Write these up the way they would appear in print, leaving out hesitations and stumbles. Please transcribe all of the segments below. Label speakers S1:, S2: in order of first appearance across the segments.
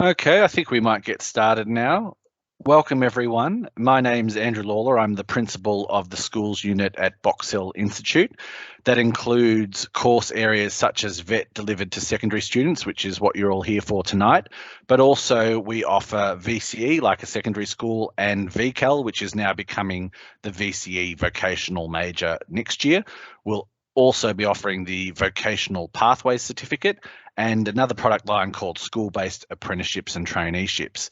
S1: Okay, I think we might get started now. Welcome everyone. My name's Andrew Lawler. I'm the principal of the schools unit at Box Hill Institute. That includes course areas such as VET delivered to secondary students, which is what you're all here for tonight. But also we offer VCE, like a secondary school, and VCAL, which is now becoming the VCE vocational major next year. We'll also be offering the vocational pathways certificate and another product line called school-based apprenticeships and traineeships.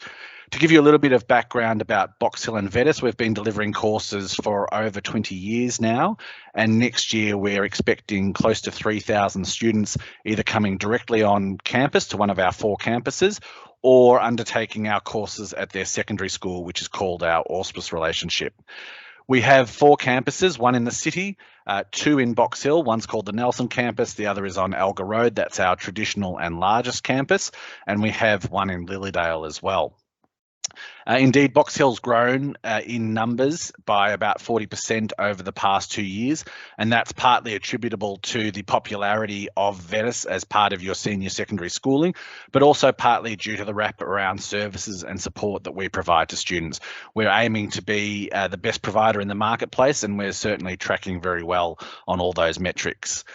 S1: To give you a little bit of background about Box Hill and VETis, we've been delivering courses for over 20 years now, and next year we're expecting close to 3,000 students either coming directly on campus to one of our 4 campuses or undertaking our courses at their secondary school, which is called our auspice relationship. We have 4 campuses, one in the city, 2 in Box Hill. One's called the Nelson campus, the other is on Alga Road. That's our traditional and largest campus. And we have one in Lilydale as well. Indeed, Box Hill's grown in numbers by about 40% over the past 2 years, and that's partly attributable to the popularity of VETis as part of your senior secondary schooling, but also partly due to the wraparound services and support that we provide to students. We're aiming to be the best provider in the marketplace, and we're certainly tracking very well on all those metrics.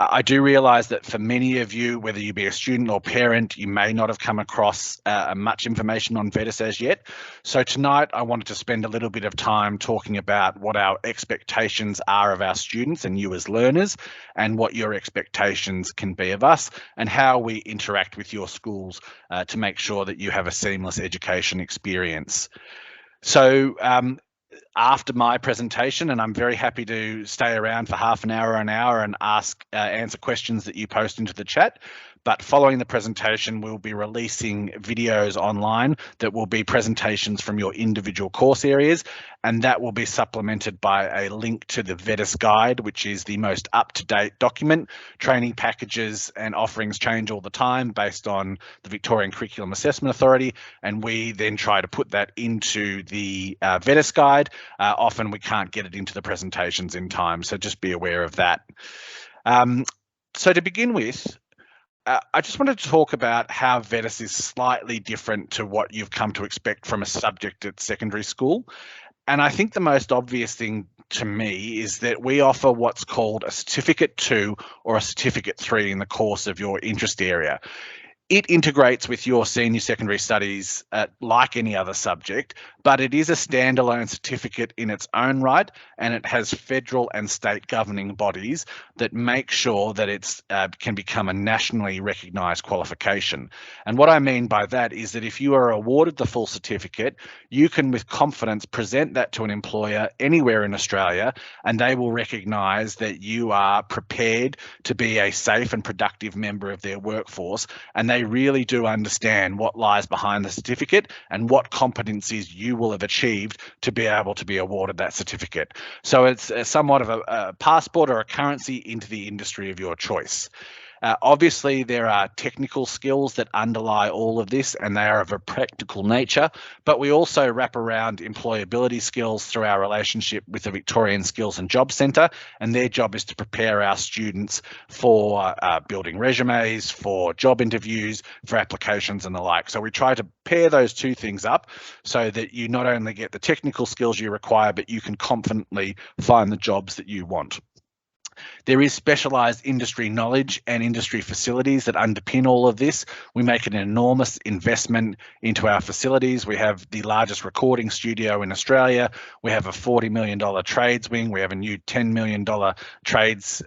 S1: I do realise that for many of you, whether you be a student or parent, you may not have come across much information on VETis as yet. So tonight I wanted to spend a little bit of time talking about what our expectations are of our students and you as learners, and what your expectations can be of us, and how we interact with your schools to make sure that you have a seamless education experience. So after my presentation, and I'm very happy to stay around for half an hour or an hour and answer questions that you post into the chat. But following the presentation, we'll be releasing videos online that will be presentations from your individual course areas, and that will be supplemented by a link to the VETis guide, which is the most up-to-date document. Training packages and offerings change all the time based on the Victorian Curriculum Assessment Authority, and we then try to put that into the VETis guide. Often we can't get it into the presentations in time, so just be aware of that. So to begin with, I just wanted to talk about how VETis is slightly different to what you've come to expect from a subject at secondary school. And I think the most obvious thing to me is that we offer what's called a Certificate 2 or a Certificate 3 in the course of your interest area. It integrates with your senior secondary studies like any other subject, but it is a standalone certificate in its own right, and it has federal and state governing bodies that make sure that it can become a nationally recognised qualification. And what I mean by that is that if you are awarded the full certificate, you can with confidence present that to an employer anywhere in Australia, and they will recognise that you are prepared to be a safe and productive member of their workforce, and they really do understand what lies behind the certificate and what competencies you will have achieved to be able to be awarded that certificate. So it's somewhat of a passport or a currency into the industry of your choice. Obviously, there are technical skills that underlie all of this, and they are of a practical nature, but we also wrap around employability skills through our relationship with the Victorian Skills and Jobs Centre, and their job is to prepare our students for building resumes, for job interviews, for applications and the like. So we try to pair those two things up so that you not only get the technical skills you require, but you can confidently find the jobs that you want. There is specialised industry knowledge and industry facilities that underpin all of this. We make an enormous investment into our facilities. We have the largest recording studio in Australia. We have a $40 million trades wing. We have a new $10 million trades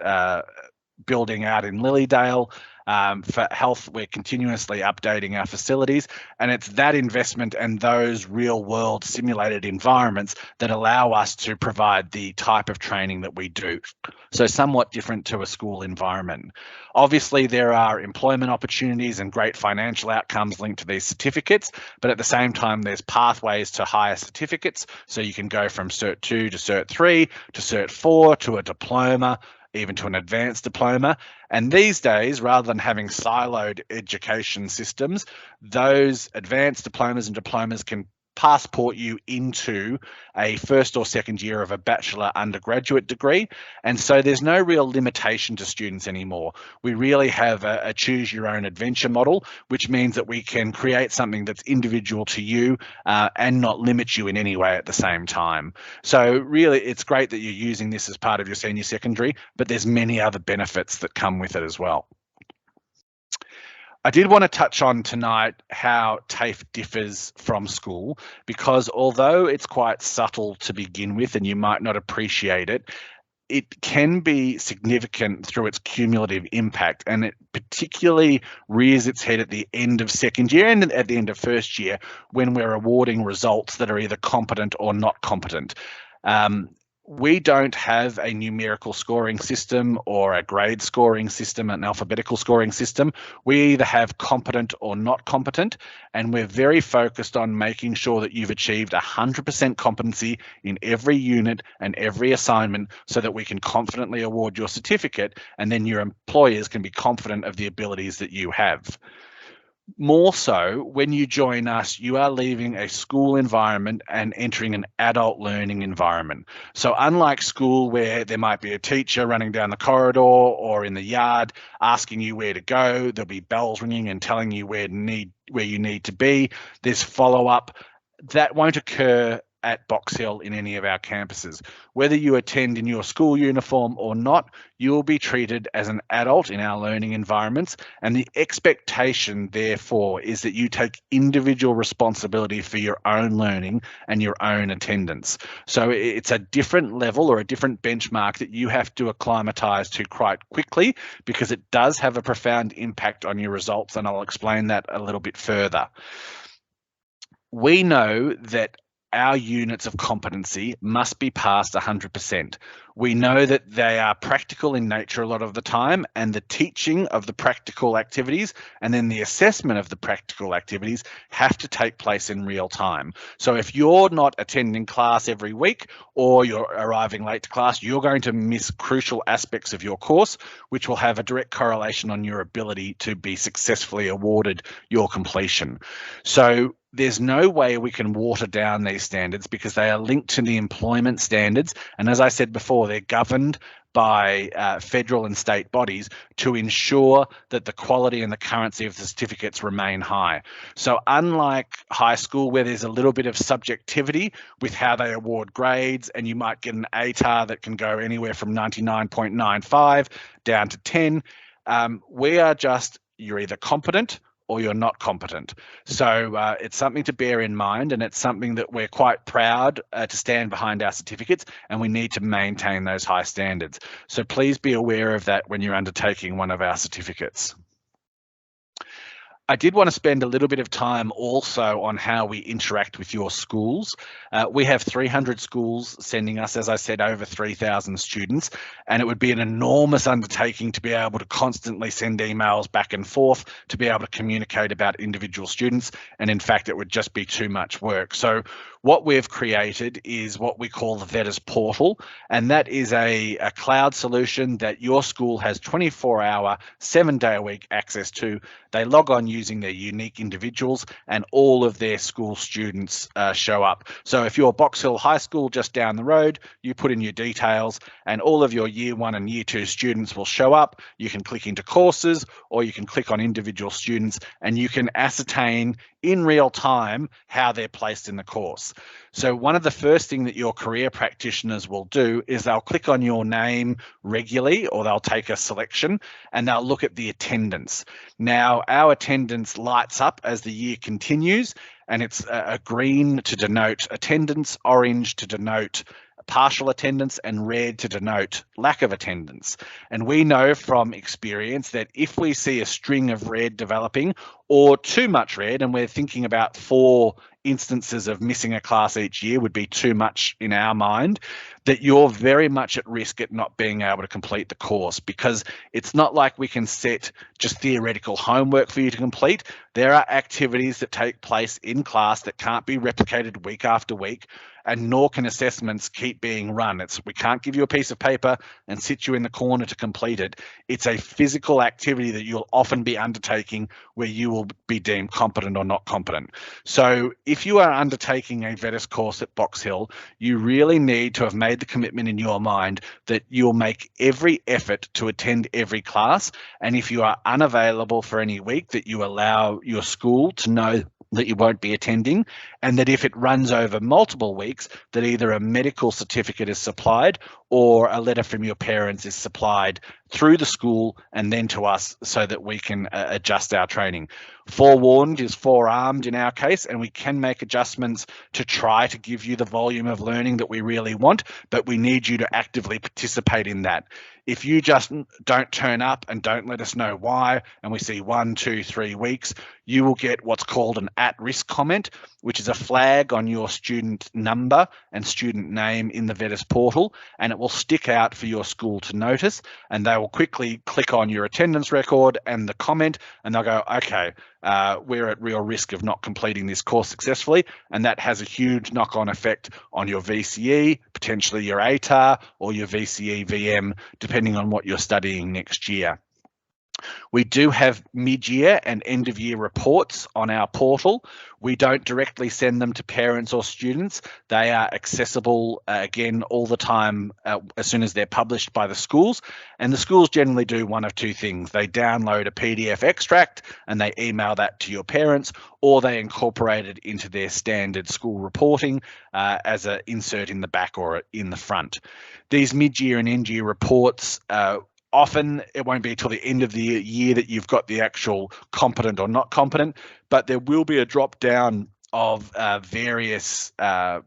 S1: building out in Lilydale. For health, we're continuously updating our facilities, and it's that investment and those real world simulated environments that allow us to provide the type of training that we do. So somewhat different to a school environment. Obviously, there are employment opportunities and great financial outcomes linked to these certificates, but at the same time, there's pathways to higher certificates. So you can go from Cert 2 to Cert 3 to Cert 4 to a diploma, even to an advanced diploma. And these days, rather than having siloed education systems, those advanced diplomas and diplomas can passport you into a first or second year of a bachelor undergraduate degree. And so there's no real limitation to students anymore. We really have a choose your own adventure model, which means that we can create something that's individual to you and not limit you in any way at the same time. So really, it's great that you're using this as part of your senior secondary, but there's many other benefits that come with it as well. I did want to touch on tonight how TAFE differs from school, because although it's quite subtle to begin with and you might not appreciate it, it can be significant through its cumulative impact, and it particularly rears its head at the end of second year and at the end of first year when we're awarding results that are either competent or not competent. We don't have a numerical scoring system or a grade scoring system, an alphabetical scoring system. We either have competent or not competent, and we're very focused on making sure that you've achieved 100% competency in every unit and every assignment so that we can confidently award your certificate, and then your employers can be confident of the abilities that you have. More so, when you join us, you are leaving a school environment and entering an adult learning environment. So unlike school, where there might be a teacher running down the corridor or in the yard asking you where to go, there'll be bells ringing and telling you where you need to be, there's follow-up. That won't occur at Box Hill in any of our campuses. Whether you attend in your school uniform or not, you will be treated as an adult in our learning environments, and the expectation therefore is that you take individual responsibility for your own learning and your own attendance. So it's a different level or a different benchmark that you have to acclimatise to quite quickly, because it does have a profound impact on your results, and I'll explain that a little bit further. We know that our units of competency must be passed 100%. We know that they are practical in nature a lot of the time, and the teaching of the practical activities and then the assessment of the practical activities have to take place in real time. So if you're not attending class every week or you're arriving late to class, you're going to miss crucial aspects of your course, which will have a direct correlation on your ability to be successfully awarded your completion. So there's no way we can water down these standards because they are linked to the employment standards. And as I said before, they're governed by federal and state bodies to ensure that the quality and the currency of the certificates remain high. So unlike high school, where there's a little bit of subjectivity with how they award grades, and you might get an ATAR that can go anywhere from 99.95 down to 10, we are just, you're either competent or you're not competent. So it's something to bear in mind, and it's something that we're quite proud to stand behind our certificates, and we need to maintain those high standards. So please be aware of that when you're undertaking one of our certificates. I did want to spend a little bit of time also on how we interact with your schools. We have 300 schools sending us, as I said, over 3,000 students, and it would be an enormous undertaking to be able to constantly send emails back and forth to be able to communicate about individual students, and in fact it would just be too much work. So what we've created is what we call the VETis portal, and that is a cloud solution that your school has 24-hour, 7-day-a-week access to. They log on using their unique individuals, and all of their school students show up. So if you're Box Hill High School just down the road, you put in your details and all of your Year 1 and Year 2 students will show up. You can click into courses, or you can click on individual students, and you can ascertain in real time how they're placed in the course. So one of the first things that your career practitioners will do is they'll click on your name regularly, or they'll take a selection and they'll look at the attendance. Now, our attendance lights up as the year continues, and it's a green to denote attendance, orange to denote partial attendance, and red to denote lack of attendance. And we know from experience that if we see a string of red developing, or too much red, and we're thinking about 4 instances of missing a class each year would be too much in our mind, that you're very much at risk at not being able to complete the course, because it's not like we can set just theoretical homework for you to complete. There are activities that take place in class that can't be replicated week after week, and nor can assessments keep being run. We can't give you a piece of paper and sit you in the corner to complete it. It's a physical activity that you'll often be undertaking where you will be deemed competent or not competent. So if you are undertaking a VETis course at Box Hill, you really need to have made the commitment in your mind that you'll make every effort to attend every class. And if you are unavailable for any week, that you allow your school to know that you won't be attending, and that if it runs over multiple weeks, that either a medical certificate is supplied or a letter from your parents is supplied through the school and then to us, so that we can adjust our training. Forewarned is forearmed in our case, and we can make adjustments to try to give you the volume of learning that we really want, but we need you to actively participate in that. If you just don't turn up and don't let us know why, and we see 1, 2, 3 weeks, you will get what's called an at-risk comment, which is a flag on your student number and student name in the VETis portal, and it will stick out for your school to notice, and they will quickly click on your attendance record and the comment, and they'll go, okay, we're at real risk of not completing this course successfully, and that has a huge knock-on effect on your VCE, potentially your ATAR or your VCE VM, depending on what you're studying next year. We do have mid-year and end-of-year reports on our portal. We don't directly send them to parents or students. They are accessible, again, all the time as soon as they're published by the schools. And the schools generally do one of two things. They download a PDF extract and they email that to your parents, or they incorporate it into their standard school reporting as an insert in the back or in the front. These mid-year and end-year reports often it won't be until the end of the year that you've got the actual competent or not competent, but there will be a drop down of various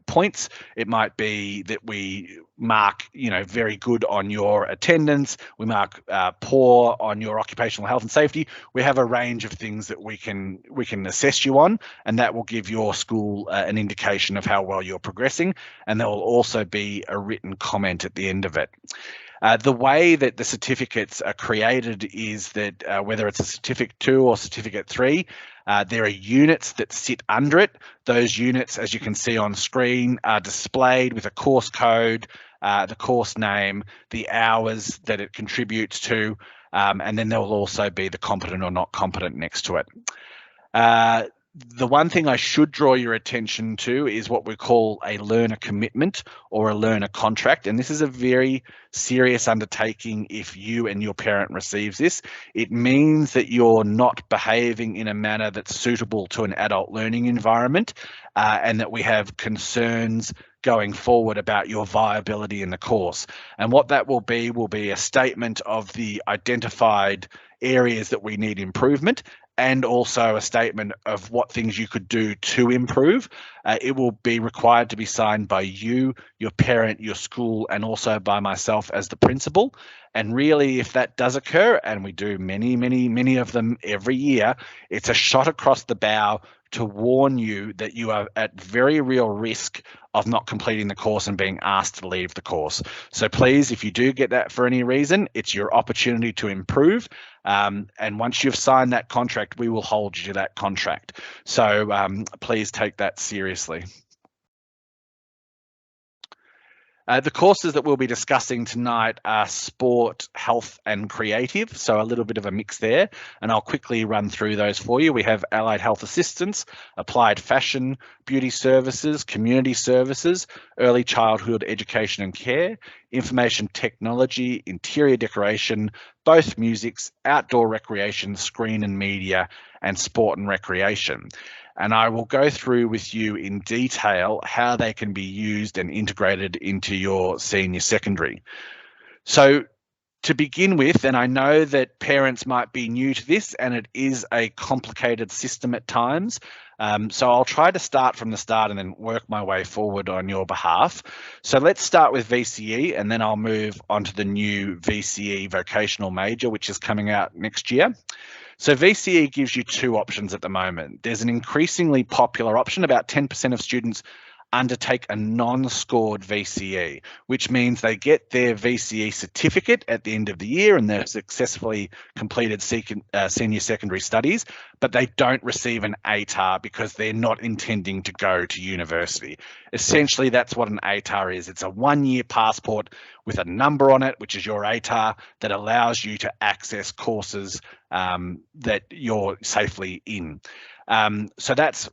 S1: points. It might be that we mark, very good on your attendance. We mark poor on your occupational health and safety. We have a range of things that we can assess you on, and that will give your school an indication of how well you're progressing. And there will also be a written comment at the end of it. The way that the certificates are created is that whether it's a Certificate 2 or Certificate 3, there are units that sit under it. Those units, as you can see on screen, are displayed with a course code, the course name, the hours that it contributes to, and then there will also be the competent or not competent next to it. The one thing I should draw your attention to is what we call a learner commitment or a learner contract. And this is a very serious undertaking if you and your parent receives this. It means that you're not behaving in a manner that's suitable to an adult learning environment, and that we have concerns going forward about your viability in the course. And what that will be a statement of the identified areas that we need improvement, and also a statement of what things you could do to improve. It will be required to be signed by you, your parent, your school, and also by myself as the principal. And really, if that does occur, and we do many of them every year, it's a shot across the bow to warn you that you are at very real risk of not completing the course and being asked to leave the course. So please, if you do get that for any reason, it's your opportunity to improve. And once you've signed that contract, we will hold you to that contract. So please take that seriously. The courses that we'll be discussing tonight are sport, health, and creative, so a little bit of a mix there, and I'll quickly run through those for you. We have allied health assistance, applied fashion, beauty services, community services, early childhood education and care, information technology, interior decoration, both musics, outdoor recreation, screen and media, and sport and recreation. And I will go through with you in detail how they can be used and integrated into your senior secondary. So to begin with, and I know that parents might be new to this and it is a complicated system at times, so I'll try to start from the start and then work my way forward on your behalf. So let's start with VCE, and then I'll move on to the new VCE vocational major, which is coming out next year. So VCE gives you two options at the moment. There's an increasingly popular option. About 10% of students undertake a non-scored VCE, which means they get their VCE certificate at the end of the year and they've successfully completed senior secondary studies, but they don't receive an ATAR because they're not intending to go to university. Essentially, that's what an ATAR is. It's a one-year passport with a number on it, which is your ATAR, that allows you to access courses that you're safely in. So that's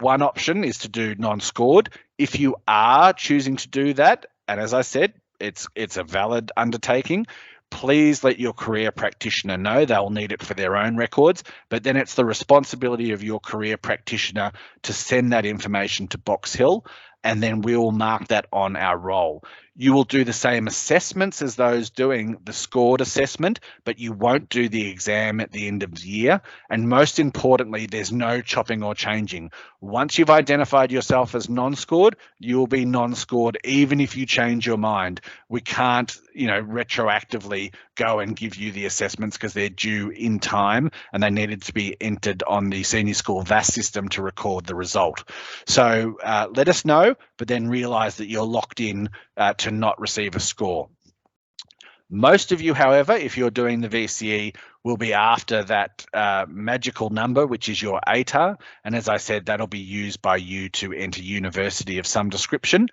S1: one option, is to do non-scored. If you are choosing to do that, and as I said, it's a valid undertaking, please let your career practitioner know. They'll need it for their own records, but then it's the responsibility of your career practitioner to send that information to Box Hill, and then we'll mark that on our roll. You will do the same assessments as those doing the scored assessment, but you won't do the exam at the end of the year. And most importantly, there's no chopping or changing. Once you've identified yourself as non-scored, you will be non-scored even if you change your mind. We can't, retroactively go and give you the assessments because they're due in time and they needed to be entered on the senior school VAS system to record the result. So let us know, but then realise that you're locked in to not receive a score. Most of you, however, if you're doing the VCE, will be after that magical number, which is your ATAR. And as I said, that'll be used by you to enter university of some description.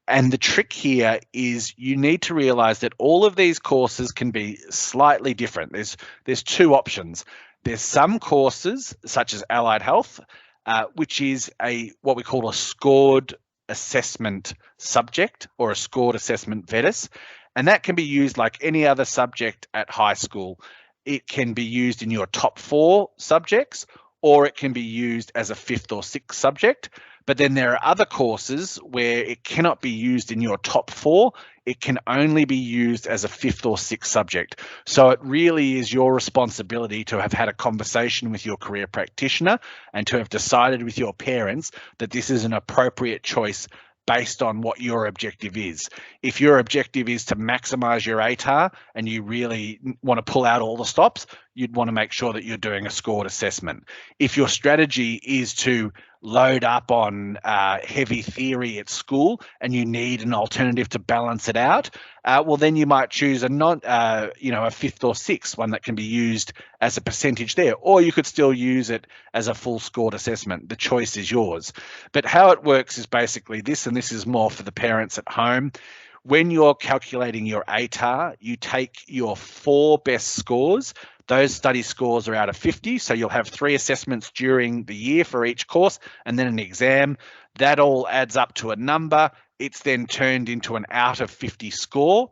S1: And the trick here is you need to realize that all of these courses can be slightly different. There's two options. There's some courses, such as allied health, which is what we call a scored assessment subject or a scored assessment VETis. And that can be used like any other subject at high school. It can be used in your top 4 subjects, or it can be used as a 5th or 6th subject. But then there are other courses where it cannot be used in your top 4. It can only be used as a 5th or 6th subject. So it really is your responsibility to have had a conversation with your career practitioner and to have decided with your parents that this is an appropriate choice based on what your objective is. If your objective is to maximize your ATAR and you really want to pull out all the stops, you'd want to make sure that you're doing a scored assessment. If your strategy is to load up on heavy theory at school and you need an alternative to balance it out, well, then you might choose a 5th or 6th one that can be used as a percentage there, or you could still use it as a full scored assessment. The choice is yours. But how it works is basically this, and this is more for the parents at home. When you're calculating your ATAR, you take your 4 best scores. Those study scores are out of 50, so you'll have 3 assessments during the year for each course and then an exam. That all adds up to a number. It's then turned into an out of 50 score.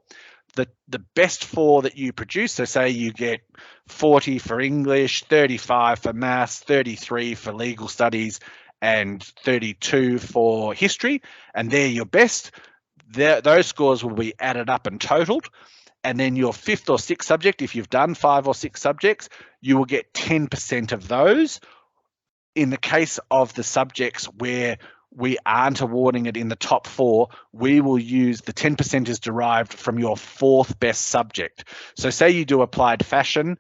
S1: The best 4 that you produce, so say you get 40 for English, 35 for maths, 33 for legal studies, and 32 for history, and they're your best. Those scores will be added up and totaled. And then your 5th or 6th subject, if you've done 5 or 6 subjects, you will get 10% of those. In the case of the subjects where we aren't awarding it in the top 4, we will use the 10% is derived from your 4th best subject. So say you do applied fashion,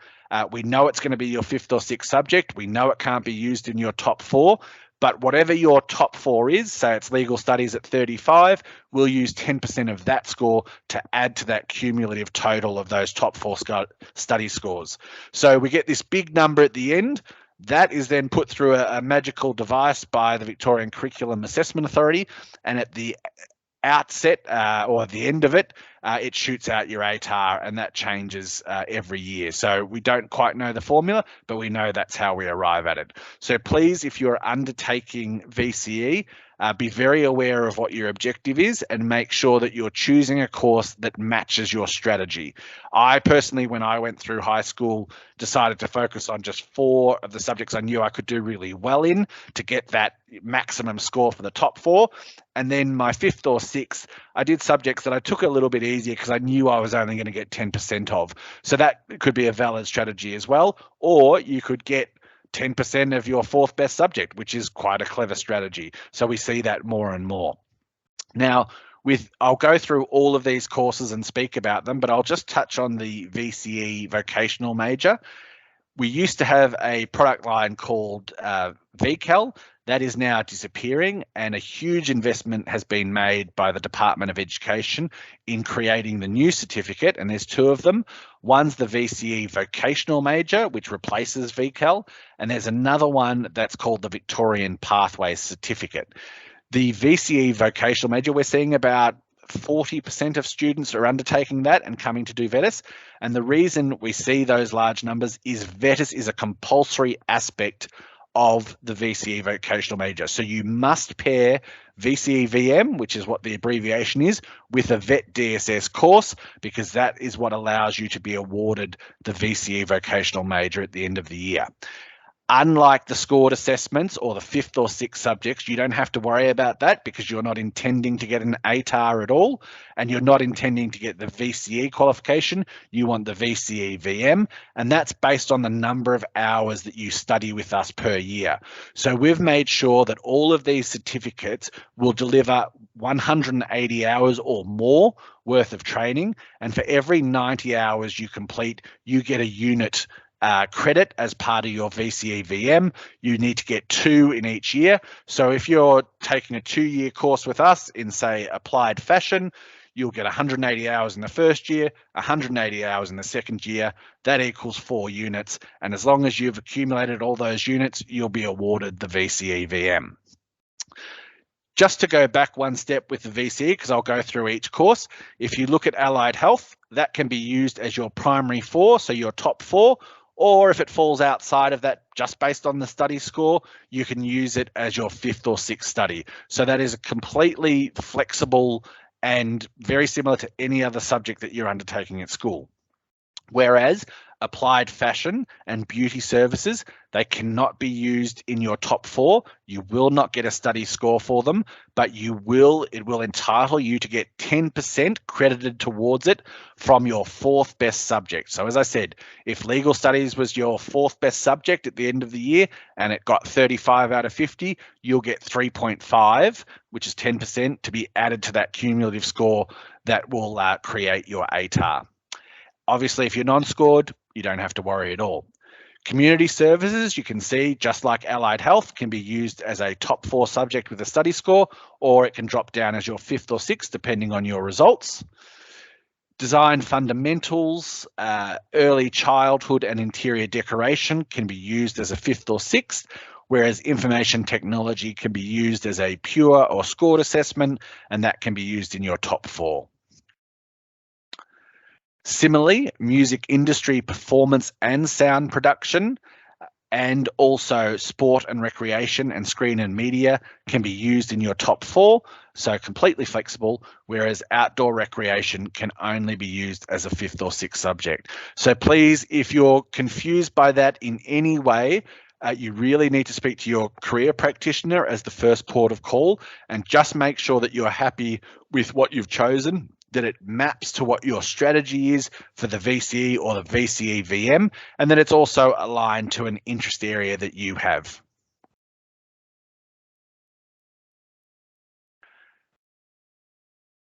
S1: we know it's going to be your 5th or 6th subject. We know it can't be used in your top 4. But whatever your top 4 is, say it's legal studies at 35, we'll use 10% of that score to add to that cumulative total of those top 4 study scores. So we get this big number at the end. That is then put through a magical device by the Victorian Curriculum Assessment Authority, and at the outset or the end of it, it shoots out your ATAR, and that changes every year. So we don't quite know the formula, but we know that's how we arrive at it. So please, if you're undertaking VCE, be very aware of what your objective is and make sure that you're choosing a course that matches your strategy. I personally, when I went through high school, decided to focus on just 4 of the subjects I knew I could do really well in to get that maximum score for the top 4. And then my 5th or 6th, I did subjects that I took a little bit easier because I knew I was only going to get 10% of. So that could be a valid strategy as well. Or you could get 10% of your 4th best subject, which is quite a clever strategy. So we see that more and more. Now, I'll go through all of these courses and speak about them, but I'll just touch on the VCE vocational major. We used to have a product line called VECAL. That is now disappearing, and a huge investment has been made by the Department of Education in creating the new certificate, and there's two of them. One's the VCE vocational major, which replaces VCAL, and there's another one that's called the Victorian Pathways Certificate. The VCE vocational major, we're seeing about 40% of students are undertaking that and coming to do VETis. And the reason we see those large numbers is VETis is a compulsory aspect of the VCE vocational major. So you must pair VCE VM, which is what the abbreviation is, with a VETDSS course, because that is what allows you to be awarded the VCE vocational major at the end of the year. Unlike the scored assessments or the 5th or 6th subjects, you don't have to worry about that because you're not intending to get an ATAR at all, and you're not intending to get the VCE qualification. You want the VCE VM, and that's based on the number of hours that you study with us per year. So we've made sure that all of these certificates will deliver 180 hours or more worth of training, and for every 90 hours you complete, you get a unit credit as part of your VCE VM. You need to get 2 in each year. So if you're taking a 2-year course with us in, say, applied fashion, you'll get 180 hours in the first year, 180 hours in the second year. That equals 4 units. And as long as you've accumulated all those units, you'll be awarded the VCE VM. Just to go back one step with the VCE, because I'll go through each course, if you look at allied health, that can be used as your primary 4, so your top 4, or if it falls outside of that, just based on the study score, you can use it as your 5th or 6th study. So that is a completely flexible and very similar to any other subject that you're undertaking at school. Whereas applied fashion and beauty services, they cannot be used in your top 4. You will not get a study score for them, but it will entitle you to get 10% credited towards it from your 4th best subject. So as I said, if legal studies was your 4th best subject at the end of the year and it got 35 out of 50, you'll get 3.5, which is 10%, to be added to that cumulative score that will create your ATAR. Obviously, if you're non-scored, you don't have to worry at all. Community services, you can see, just like allied health, can be used as a top 4 subject with a study score, or it can drop down as your 5th or 6th, depending on your results. Design fundamentals, early childhood and interior decoration can be used as a 5th or 6th, whereas information technology can be used as a pure or scored assessment, and that can be used in your top 4. Similarly, music industry performance and sound production, and also sport and recreation and screen and media can be used in your top 4, so completely flexible, whereas outdoor recreation can only be used as a 5th or 6th subject. So please, if you're confused by that in any way, you really need to speak to your career practitioner as the first port of call, and just make sure that you're happy with what you've chosen, that it maps to what your strategy is for the VCE or the VCE VM, and that it's also aligned to an interest area that you have.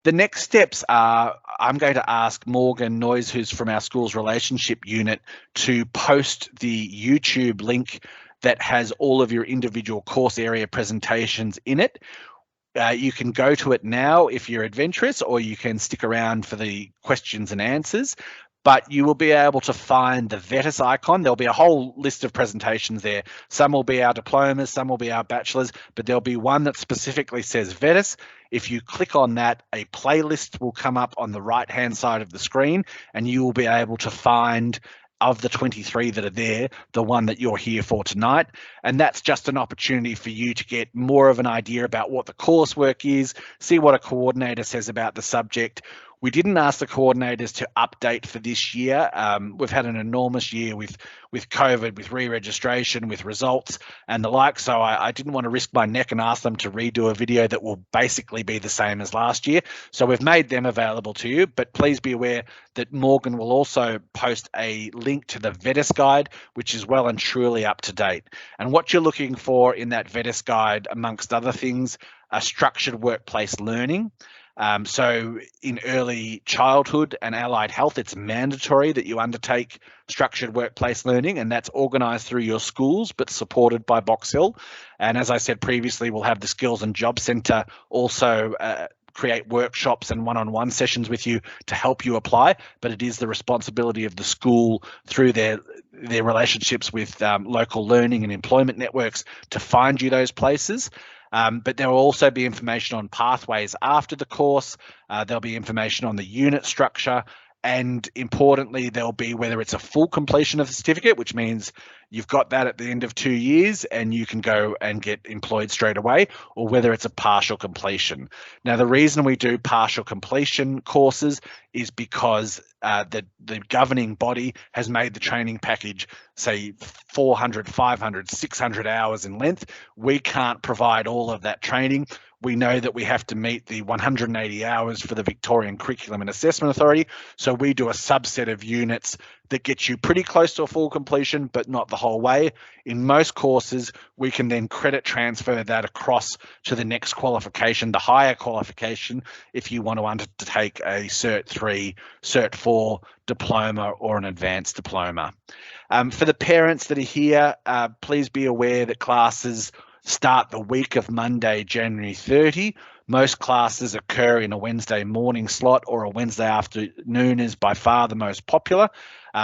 S1: The next steps are, I'm going to ask Morgan Noyes, who's from our schools relationship unit, to post the YouTube link that has all of your individual course area presentations in it. You can go to it now if you're adventurous, or you can stick around for the questions and answers, but you will be able to find the VETis icon. There'll be a whole list of presentations there. Some will be our diplomas, some will be our bachelors, but there'll be one that specifically says VETis. If you click on that, a playlist will come up on the right-hand side of the screen, and you will be able to find, of the 23 that are there, the one that you're here for tonight. And that's just an opportunity for you to get more of an idea about what the coursework is, see what a coordinator says about the subject. We didn't ask the coordinators to update for this year. We've had an enormous year with COVID, with re-registration, with results and the like. So I didn't want to risk my neck and ask them to redo a video that will basically be the same as last year. So we've made them available to you, but please be aware that Morgan will also post a link to the VETis guide, which is well and truly up to date. And what you're looking for in that VETis guide, amongst other things, are structured workplace learning, So in early childhood and allied health, it's mandatory that you undertake structured workplace learning, and that's organised through your schools but supported by Box Hill. And as I said previously, we'll have the Skills and Job Centre also create workshops and one-on-one sessions with you to help you apply, but it is the responsibility of the school through their relationships with local learning and employment networks to find you those places. But there will also be information on pathways after the course. There'll be information on the unit structure, and importantly, there'll be whether it's a full completion of the certificate, which means you've got that at the end of 2 years and you can go and get employed straight away, or whether it's a partial completion. Now, the reason we do partial completion courses is because the governing body has made the training package, say, 400, 500, 600 hours in length. We can't provide all of that training. We know that we have to meet the 180 hours for the Victorian Curriculum and Assessment Authority. So we do a subset of units that gets you pretty close to a full completion, but not the whole way. In most courses, we can then credit transfer that across to the next qualification, the higher qualification, if you want to undertake a Cert 3, Cert 4 diploma or an advanced diploma. For the parents that are here, please be aware that classes start the week of Monday, January 30. Most classes occur in a Wednesday morning slot, or a Wednesday afternoon is by far the most popular.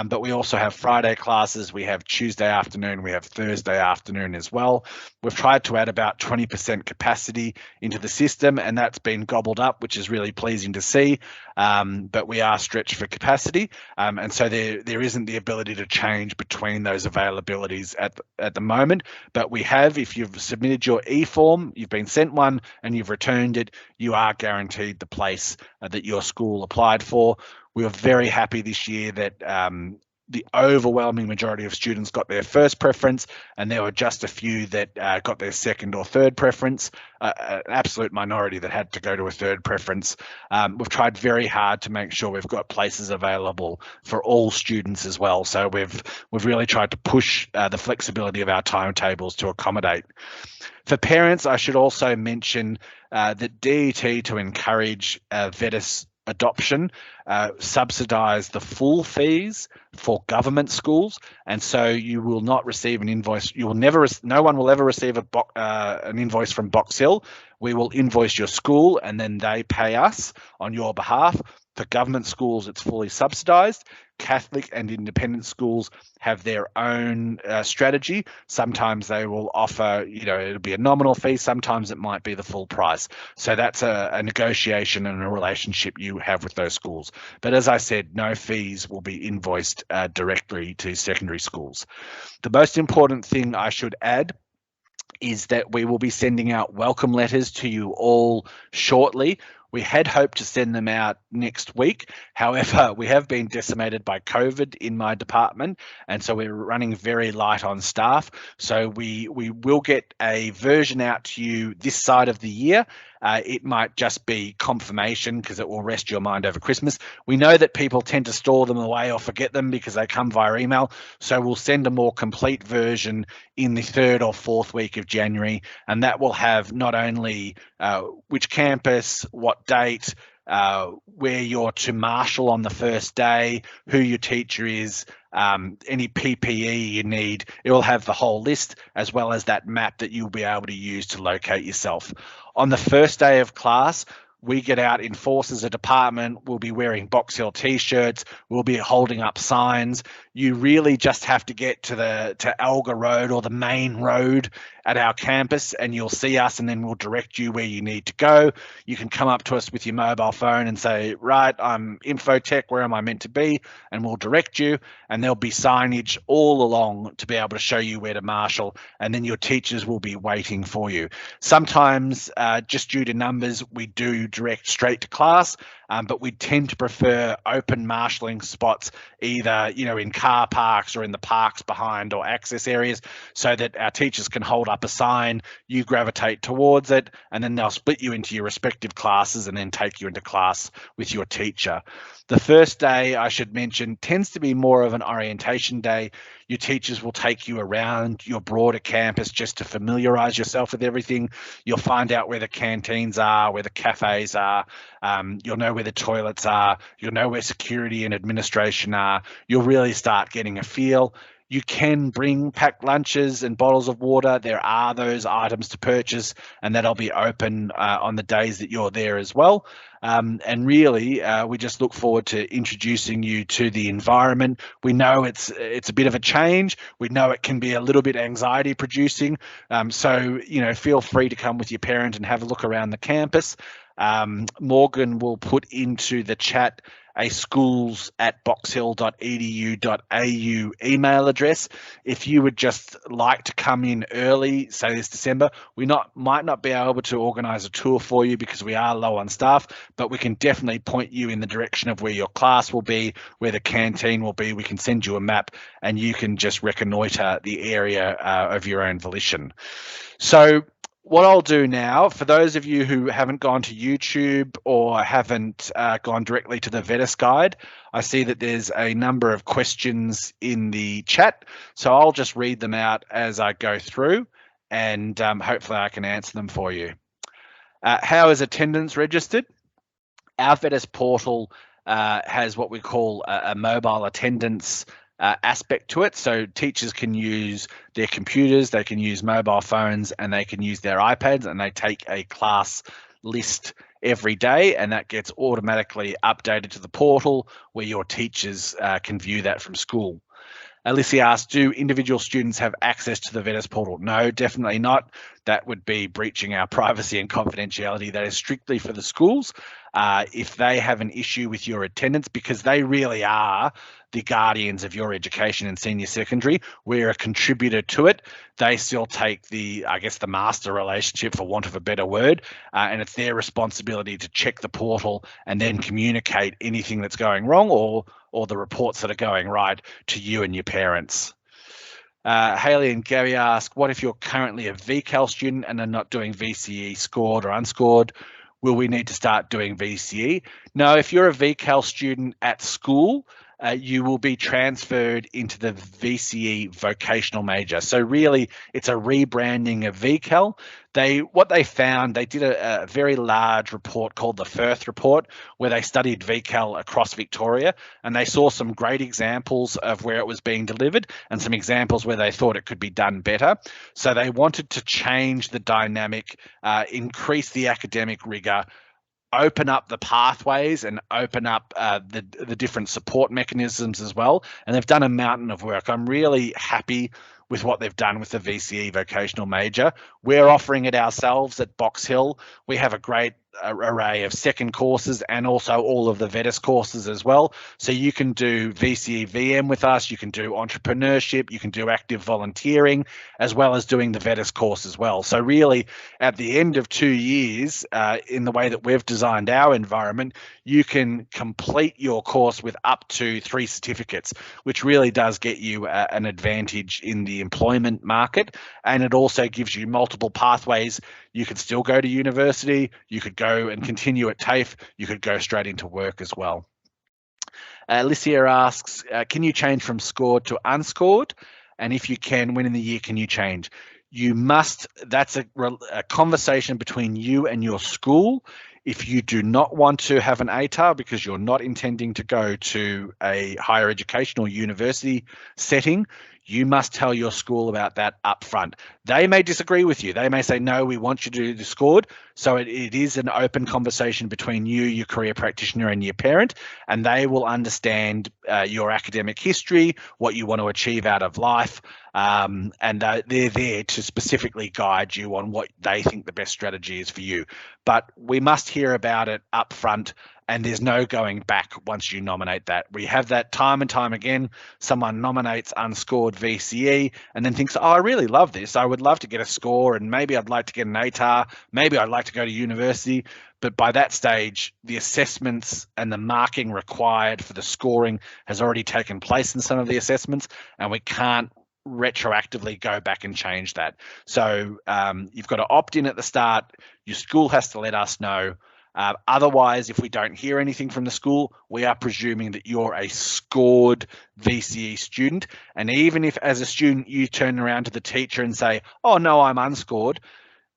S1: But we also have Friday classes, we have Tuesday afternoon, we have Thursday afternoon as well. We've tried to add about 20% capacity into the system, and that's been gobbled up, which is really pleasing to see. But we are stretched for capacity, and so there isn't the ability to change between those availabilities at the moment. But we have, if you've submitted your e-form, you've been sent one and you've returned it, you are guaranteed the place that your school applied for. We were very happy this year that the overwhelming majority of students got their first preference, and there were just a few that got their second or third preference, an absolute minority that had to go to a third preference. We've tried very hard to make sure we've got places available for all students as well. So we've really tried to push the flexibility of our timetables to accommodate. For parents, I should also mention that DET, to encourage VETis adoption, subsidise the full fees for government schools, and so you will not receive an invoice. You will never. No one will ever receive an invoice from Box Hill. We will invoice your school, and then they pay us on your behalf. For government schools, it's fully subsidised. Catholic and independent schools have their own strategy. Sometimes they will offer, it'll be a nominal fee. Sometimes it might be the full price. So that's a negotiation and a relationship you have with those schools. But as I said, no fees will be invoiced directly to secondary schools. The most important thing I should add is that we will be sending out welcome letters to you all shortly. We had hoped to send them out next week. However, we have been decimated by COVID in my department, and so we're running very light on staff. So we will get a version out to you this side of the year. It might just be confirmation because it will rest your mind over Christmas. We know that people tend to store them away or forget them because they come via email. So we'll send a more complete version in the 3rd or 4th week of January, and that will have not only which campus, what date, where you're to marshal on the first day, who your teacher is, any PPE you need. It will have the whole list, as well as that map that you'll be able to use to locate yourself. On the first day of class, we get out in force as a department. We'll be wearing Box Hill t-shirts. We'll be holding up signs. You really just have to get to Alga Road or the main road at our campus, and you'll see us, and then we'll direct you where you need to go. You can come up to us with your mobile phone and say, right, I'm Infotech, where am I meant to be? And we'll direct you, and there'll be signage all along to be able to show you where to marshal, and then your teachers will be waiting for you. Sometimes, just due to numbers, we do direct straight to class, but we tend to prefer open marshalling spots, either in car parks or in the parks behind or access areas, so that our teachers can hold up a sign, you gravitate towards it, and then they'll split you into your respective classes and then take you into class with your teacher. The first day, I should mention, tends to be more of an orientation day. Your teachers will take you around your broader campus just to familiarise yourself with everything. You'll find out where the canteens are, where the cafes are. You'll know where the toilets are. You'll know where security and administration are. You'll really start getting a feel. You can bring packed lunches and bottles of water. There are those items to purchase, and that'll be open on the days that you're there as well. And really, we just look forward to introducing you to the environment. We know it's a bit of a change. We know it can be a little bit anxiety producing. So, feel free to come with your parent and have a look around the campus. Morgan will put into the chat a schools@boxhill.edu.au email address. If you would just like to come in early, say this December, we might not be able to organise a tour for you because we are low on staff, but we can definitely point you in the direction of where your class will be, where the canteen will be. We can send you a map and you can just reconnoitre the area of your own volition. So what I'll do now, for those of you who haven't gone to YouTube or haven't gone directly to the VETis guide, I see that there's a number of questions in the chat. So I'll just read them out as I go through, and hopefully I can answer them for you. How is attendance registered? Our VETis portal has what we call a mobile attendance aspect to it. So teachers can use their computers, they can use mobile phones, and they can use their iPads, and they take a class list every day, and that gets automatically updated to the portal where your teachers can view that from school. Alicia asked, do individual students have access to the VETis portal? No, definitely not. That would be breaching our privacy and confidentiality. That is strictly for the schools. If they have an issue with your attendance, because they really are the guardians of your education in senior secondary, we're a contributor to it. They still take the master relationship, for want of a better word, and it's their responsibility to check the portal and then communicate anything that's going wrong or the reports that are going right to you and your parents. Haley and Gary ask, what if you're currently a VCAL student and are not doing VCE scored or unscored? Will we need to start doing VCE? No, if you're a VCAL student at school, you will be transferred into the VCE vocational major. So really, it's a rebranding of VCAL. What they found, they did a very large report called the Firth report, where they studied VCAL across Victoria, and they saw some great examples of where it was being delivered and some examples where they thought it could be done better. So they wanted to change the dynamic, increase the academic rigour, open up the pathways and open up the different support mechanisms as well. And they've done a mountain of work. I'm really happy with what they've done with the VCE vocational major. We're offering it ourselves at Box Hill. We have a great array of second courses and also all of the VETis courses as well. So you can do VCE VM with us, you can do entrepreneurship, you can do active volunteering, as well as doing the VETis course as well. So really, at the end of 2 years, in the way that we've designed our environment, you can complete your course with up to 3 certificates, which really does get you an advantage in the employment market. And it also gives you multiple pathways. You could still go to university, you could go and continue at TAFE, you could go straight into work as well. Alicia asks, can you change from scored to unscored? And if you can, when in the year can you change? You must, that's a conversation between you and your school. If you do not want to have an ATAR because you're not intending to go to a higher education or university setting, you must tell your school about that up front. They may disagree with you. They may say, no, we want you to do the scored. So it is an open conversation between you, your career practitioner, and your parent, and they will understand your academic history, what you want to achieve out of life, and they're there to specifically guide you on what they think the best strategy is for you. But we must hear about it up front, and there's no going back once you nominate that. We have that time and time again. Someone nominates unscored VCE and then thinks, oh, I really love this. I would love to get a score, and maybe I'd like to get an ATAR. Maybe I'd like to go to university. But by that stage, the assessments and the marking required for the scoring has already taken place in some of the assessments, and we can't retroactively go back and change that. So you've got to opt in at the start. Your school has to let us know. Otherwise, if we don't hear anything from the school, we are presuming that you're a scored VCE student. And even if as a student you turn around to the teacher and say, oh no, I'm unscored,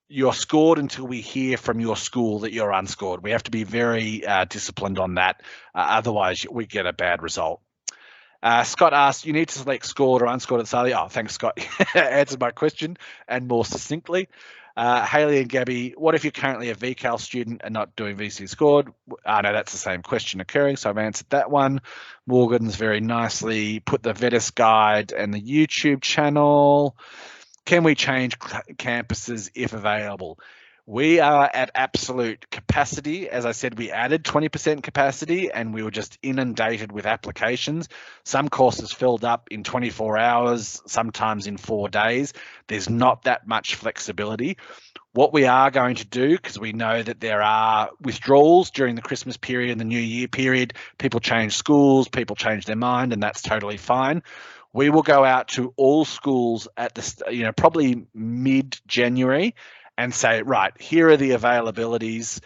S1: you're scored until we hear from your school that you're unscored. We have to be very disciplined on that. Otherwise, we get a bad result. Scott asked, you need to select scored or unscored at Sally. Oh, thanks, Scott. Answered my question and more succinctly. Haley and Gabby, what if you're currently a VCAL student and not doing VC scored? No, that's the same question occurring, so I've answered that one. Morgan's very nicely put the VETis guide and the YouTube channel. Can we change campuses if available? We are at absolute capacity. As I said, we added 20% capacity and we were just inundated with applications. Some courses filled up in 24 hours, sometimes in 4 days. There's not that much flexibility. What we are going to do, because we know that there are withdrawals during the Christmas period and the New Year period, people change schools, people change their mind, and that's totally fine. We will go out to all schools at the, probably mid-January and say, right, here are the availabilities.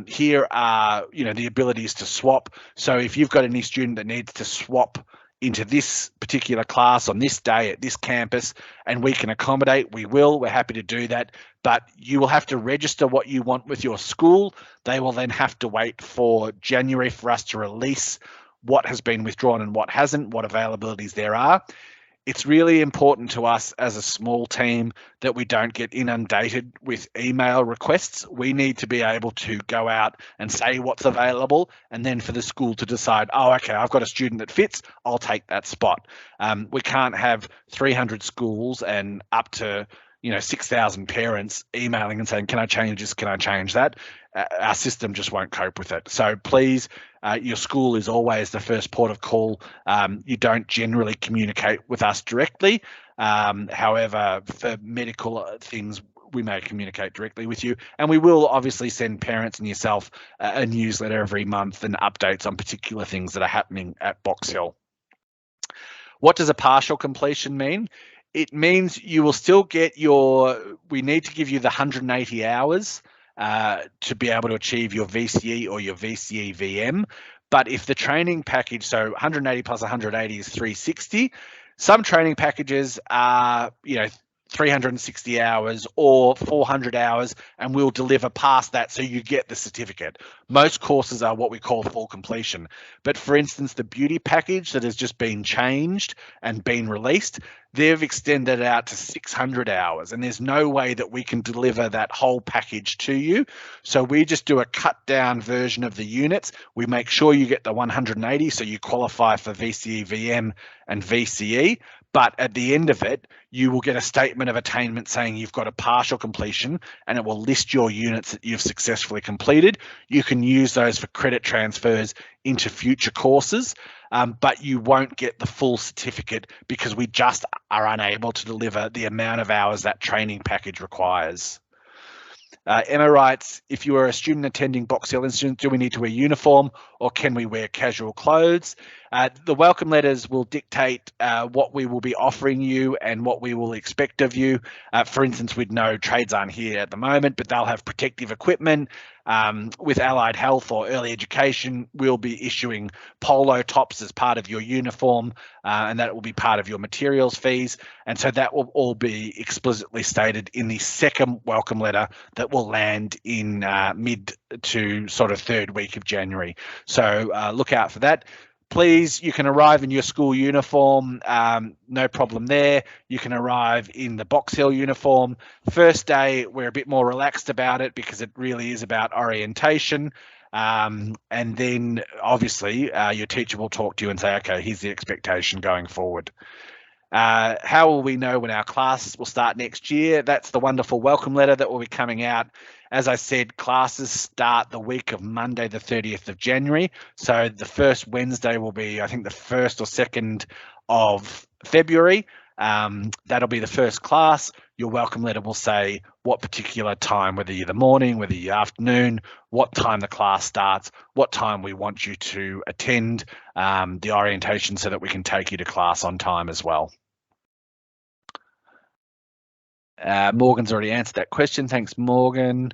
S1: Here are, the abilities to swap. So if you've got any student that needs to swap into this particular class on this day at this campus and we can accommodate, we will. We're happy to do that. But you will have to register what you want with your school. They will then have to wait for January for us to release what has been withdrawn and what hasn't, what availabilities there are. It's really important to us as a small team that we don't get inundated with email requests. We need to be able to go out and say what's available, and then for the school to decide, oh, okay, I've got a student that fits, I'll take that spot. We can't have 300 schools and up to 6,000 parents emailing and saying, can I change this, can I change that? Our system just won't cope with it. So please, your school is always the first port of call. You don't generally communicate with us directly. However, for medical things, we may communicate directly with you. And we will obviously send parents and yourself a newsletter every month and updates on particular things that are happening at Box Hill. What does a partial completion mean? It means you will still get we need to give you the 180 hours to be able to achieve your VCE or your VCE VM. But if the training package, so 180 plus 180 is 360, some training packages are, 360 hours or 400 hours, and we'll deliver past that so you get the certificate. Most courses are what we call full completion. But for instance, the beauty package that has just been changed and been released, they've extended it out to 600 hours, and there's no way that we can deliver that whole package to you. So we just do a cut down version of the units. We make sure you get the 180 so you qualify for VCE, VM and VCE. But at the end of it, you will get a statement of attainment saying you've got a partial completion, and it will list your units that you've successfully completed. You can use those for credit transfers into future courses, but you won't get the full certificate because we just are unable to deliver the amount of hours that training package requires. Emma writes, if you are a student attending Box Hill Institute, do we need to wear uniform or can we wear casual clothes? The welcome letters will dictate what we will be offering you and what we will expect of you. For instance, we'd know trades aren't here at the moment, but they'll have protective equipment. With allied health or early education, we'll be issuing polo tops as part of your uniform, and that will be part of your materials fees. And so that will all be explicitly stated in the second welcome letter that will land in mid to sort of third week of January. So look out for that. Please, you can arrive in your school uniform, no problem there. You can arrive in the Box Hill uniform. First day, we're a bit more relaxed about it because it really is about orientation. And then obviously your teacher will talk to you and say, okay, here's the expectation going forward. How will we know when our classes will start next year? That's the wonderful welcome letter that will be coming out. As I said, classes start the week of Monday, the 30th of January. So the first Wednesday will be, I think, the 1st or 2nd of February. That'll be the first class. Your welcome letter will say what particular time, whether you're the morning, whether you're afternoon, what time the class starts, what time we want you to attend the orientation so that we can take you to class on time as well. Morgan's already answered that question. Thanks, Morgan.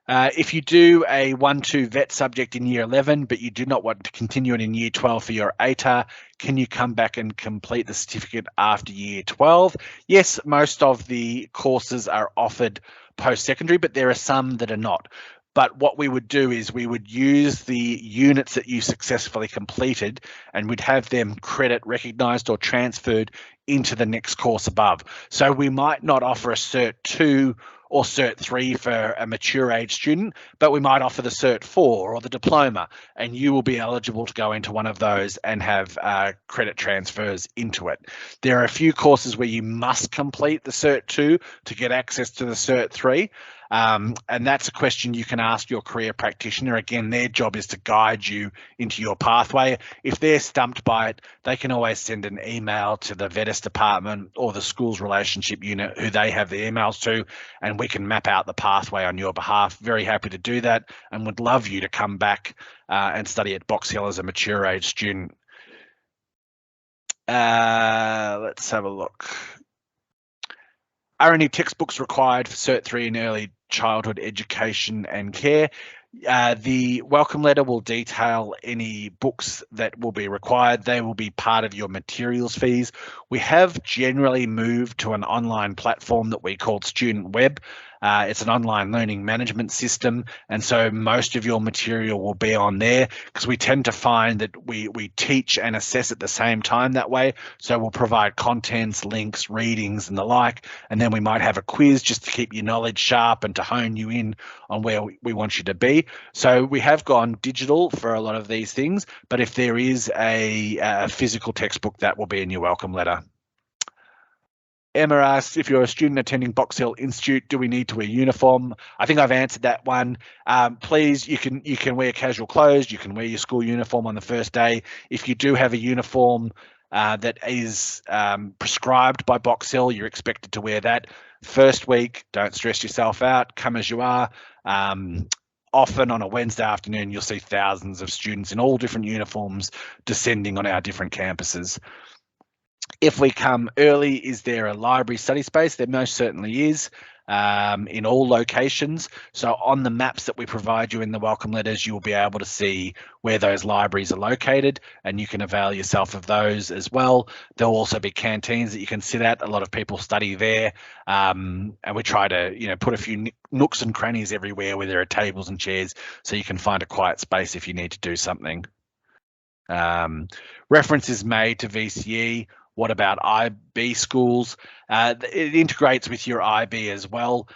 S1: If you do a 1-2 vet subject in year 11, but you do not want to continue it in year 12 for your ATAR, can you come back and complete the certificate after year 12? Yes, most of the courses are offered post-secondary, but there are some that are not. But what we would do is we would use the units that you successfully completed and we'd have them credit recognised or transferred into the next course above. So we might not offer a Cert 2 or Cert 3 for a mature age student, but we might offer the Cert 4 or the diploma, and you will be eligible to go into one of those and have credit transfers into it. There are a few courses where you must complete the Cert 2 to get access to the Cert 3. And that's a question you can ask your career practitioner. Again, their job is to guide you into your pathway. If they're stumped by it, they can always send an email to the VETis department or the schools relationship unit who they have the emails to, and we can map out the pathway on your behalf. Very happy to do that and would love you to come back and study at Box Hill as a mature age student. Let's have a look. Are any textbooks required for Cert 3 in early childhood education and care? The welcome letter will detail any books that will be required. They will be part of your materials fees. We have generally moved to an online platform that we call Student Web. It's an online learning management system, and so most of your material will be on there because we tend to find that we teach and assess at the same time that way. So we'll provide contents, links, readings and the like, and then we might have a quiz just to keep your knowledge sharp and to hone you in on where we want you to be. So we have gone digital for a lot of these things, but if there is a physical textbook, that will be in your welcome letter. Emma asks, if you're a student attending Box Hill Institute, do we need to wear uniform? I think I've answered that one. Please, you can wear casual clothes. You can wear your school uniform on the first day. If you do have a uniform that is prescribed by Box Hill, you're expected to wear that. First week, don't stress yourself out. Come as you are. Often on a Wednesday afternoon, you'll see thousands of students in all different uniforms descending on our different campuses. If we come early, is there a library study space? There most certainly is in all locations. So on the maps that we provide you in the welcome letters, you will be able to see where those libraries are located and you can avail yourself of those as well. There'll also be canteens that you can sit at. A lot of people study there and we try to put a few nooks and crannies everywhere where there are tables and chairs so you can find a quiet space if you need to do something. Reference is made to VCE. What about IB schools? It integrates with your IB as well.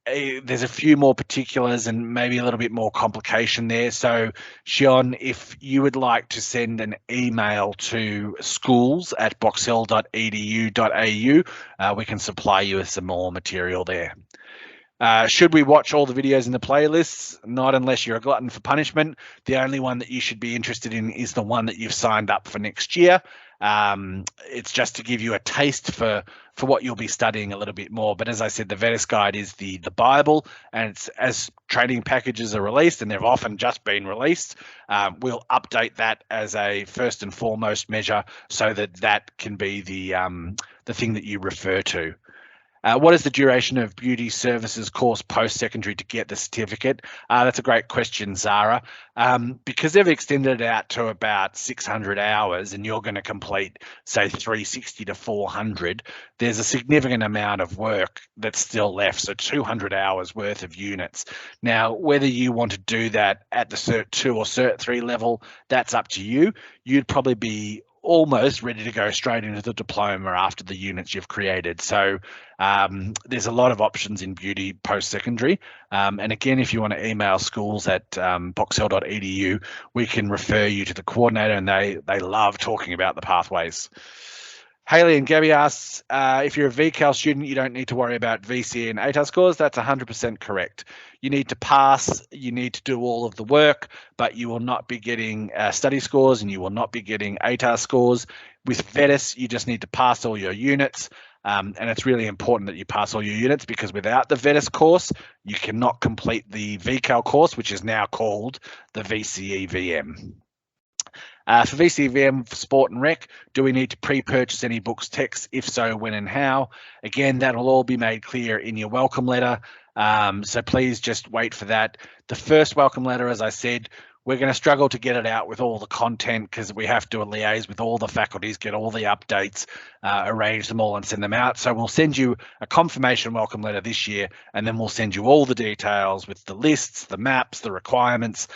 S1: There's a few more particulars and maybe a little bit more complication there. So, Sean, if you would like to send an email to schools@boxhill.edu.au, we can supply you with some more material there. Should we watch all the videos in the playlists? Not unless you're a glutton for punishment. The only one that you should be interested in is the one that you've signed up for next year. It's just to give you a taste for what you'll be studying a little bit more. But as I said, the VETis guide is the Bible, and it's, as training packages are released, and they've often just been released, we'll update that as a first and foremost measure so that can be the thing that you refer to. What is the duration of beauty services course post-secondary to get the certificate? That's a great question, Zara. Because they've extended it out to about 600 hours and you're going to complete, say, 360 to 400, there's a significant amount of work that's still left, so 200 hours worth of units. Now, whether you want to do that at the Cert 2 or Cert 3 level, that's up to you. You'd probably be almost ready to go straight into the diploma after the units you've created. So there's a lot of options in beauty post-secondary. And again, if you want to email schools@boxhill.edu, we can refer you to the coordinator, and they love talking about the pathways. Haley and Gabby asks, if you're a VCAL student, you don't need to worry about VCE and ATAR scores. That's 100% correct. You need to pass, you need to do all of the work, but you will not be getting study scores and you will not be getting ATAR scores. With VETis, you just need to pass all your units. And it's really important that you pass all your units, because without the VETis course, you cannot complete the VCAL course, which is now called the VCE VM. For VCVM for Sport and Rec, do we need to pre-purchase any books, texts? If so, when and how? Again, that will all be made clear in your welcome letter. So please just wait for that. The first welcome letter, as I said, we're going to struggle to get it out with all the content because we have to liaise with all the faculties, get all the updates, arrange them all and send them out. So we'll send you a confirmation welcome letter this year, and then we'll send you all the details with the lists, the maps, the requirements,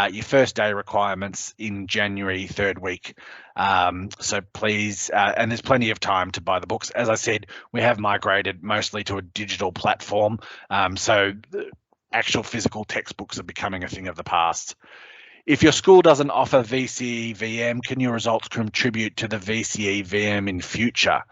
S1: your first day requirements in January, third week. So please, and there's plenty of time to buy the books. As I said, we have migrated mostly to a digital platform. So the actual physical textbooks are becoming a thing of the past. If your school doesn't offer VCE VM, can your results contribute to the VCE VM in future?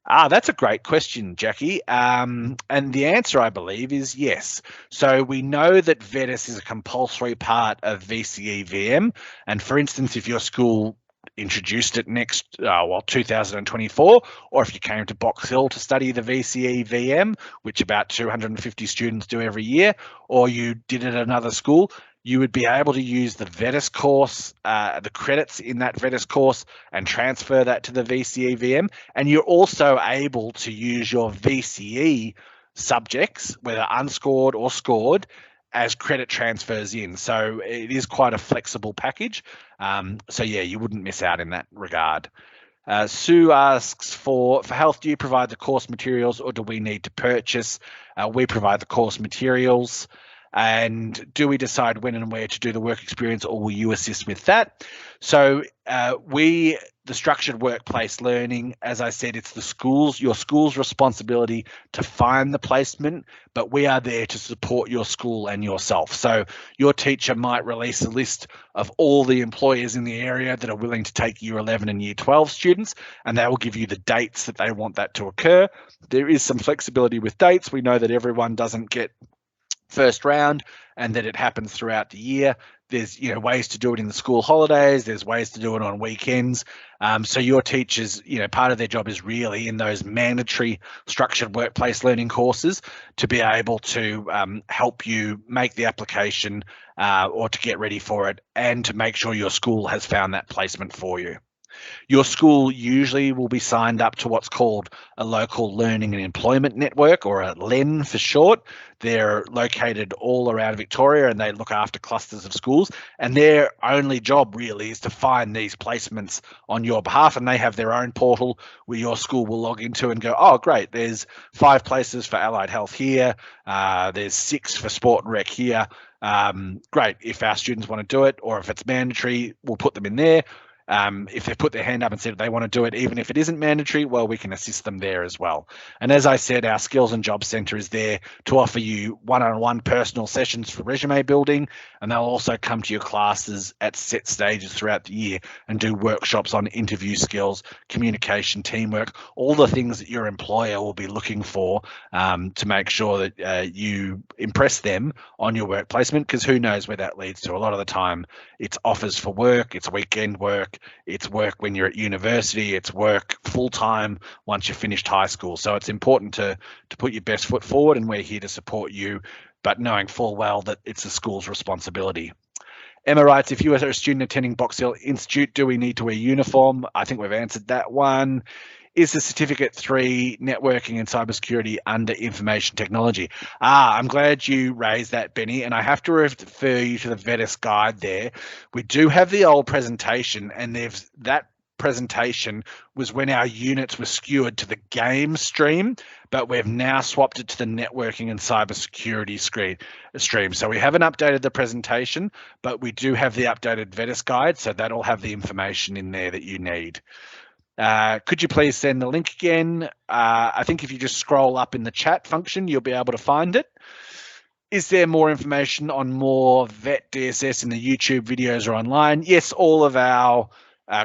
S1: That's a great question, Jackie. And the answer, I believe, is yes. So we know that VETis is a compulsory part of VCE VM. And for instance, if your school introduced it 2024, or if you came to Box Hill to study the VCE VM, which about 250 students do every year, or you did it at another school, you would be able to use the VETis course, the credits in that VETis course, and transfer that to the VCE VM. And you're also able to use your VCE subjects, whether unscored or scored, as credit transfers in. So it is quite a flexible package. So yeah, you wouldn't miss out in that regard. Sue asks, for health, do you provide the course materials or do we need to purchase? We provide the course materials. And do we decide when and where to do the work experience, or will you assist with that? So the structured workplace learning, as I said, it's your school's responsibility to find the placement, but we are there to support your school and yourself. So your teacher might release a list of all the employers in the area that are willing to take year 11 and year 12 students, and they will give you the dates that they want that to occur. There is some flexibility with dates. We know that everyone doesn't get first round and that it happens throughout the year. There's ways to do it in the school holidays. There's ways to do it on weekends. So your teachers, part of their job is really in those mandatory structured workplace learning courses to be able to help you make the application or to get ready for it, and to make sure your school has found that placement for you. Your school usually will be signed up to what's called a local learning and employment network, or a LEN for short. They're located all around Victoria and they look after clusters of schools, and their only job really is to find these placements on your behalf. And they have their own portal where your school will log into and go, oh, great, there's 5 places for allied health here. There's 6 for sport and rec here. Great, if our students want to do it, or if it's mandatory, we'll put them in there. If they put their hand up and said they want to do it, even if it isn't mandatory, well, we can assist them there as well. And as I said, our Skills and Jobs Centre is there to offer you one-on-one personal sessions for resume building, and they'll also come to your classes at set stages throughout the year and do workshops on interview skills, communication, teamwork, all the things that your employer will be looking for to make sure that you impress them on your work placement, because who knows where that leads to. A lot of the time it's offers for work, it's weekend work, it's work when you're at university, it's work full-time once you've finished high school. So it's important to put your best foot forward, and we're here to support you, but knowing full well that it's the school's responsibility. Emma writes, if you are a student attending Box Hill Institute, do we need to wear uniform? I think we've answered that one. Is the Certificate 3 networking and cybersecurity under information technology? I'm glad you raised that, Benny, and I have to refer you to the VETis guide there. We do have the old presentation, and that presentation was when our units were skewered to the game stream, but we've now swapped it to the networking and cybersecurity stream. So we haven't updated the presentation, but we do have the updated VETis guide, so that'll have the information in there that you need. Could you please send the link again? I think if you just scroll up in the chat function, you'll be able to find it. Is there more information on more VETDSS in the YouTube videos or online? Yes, all of our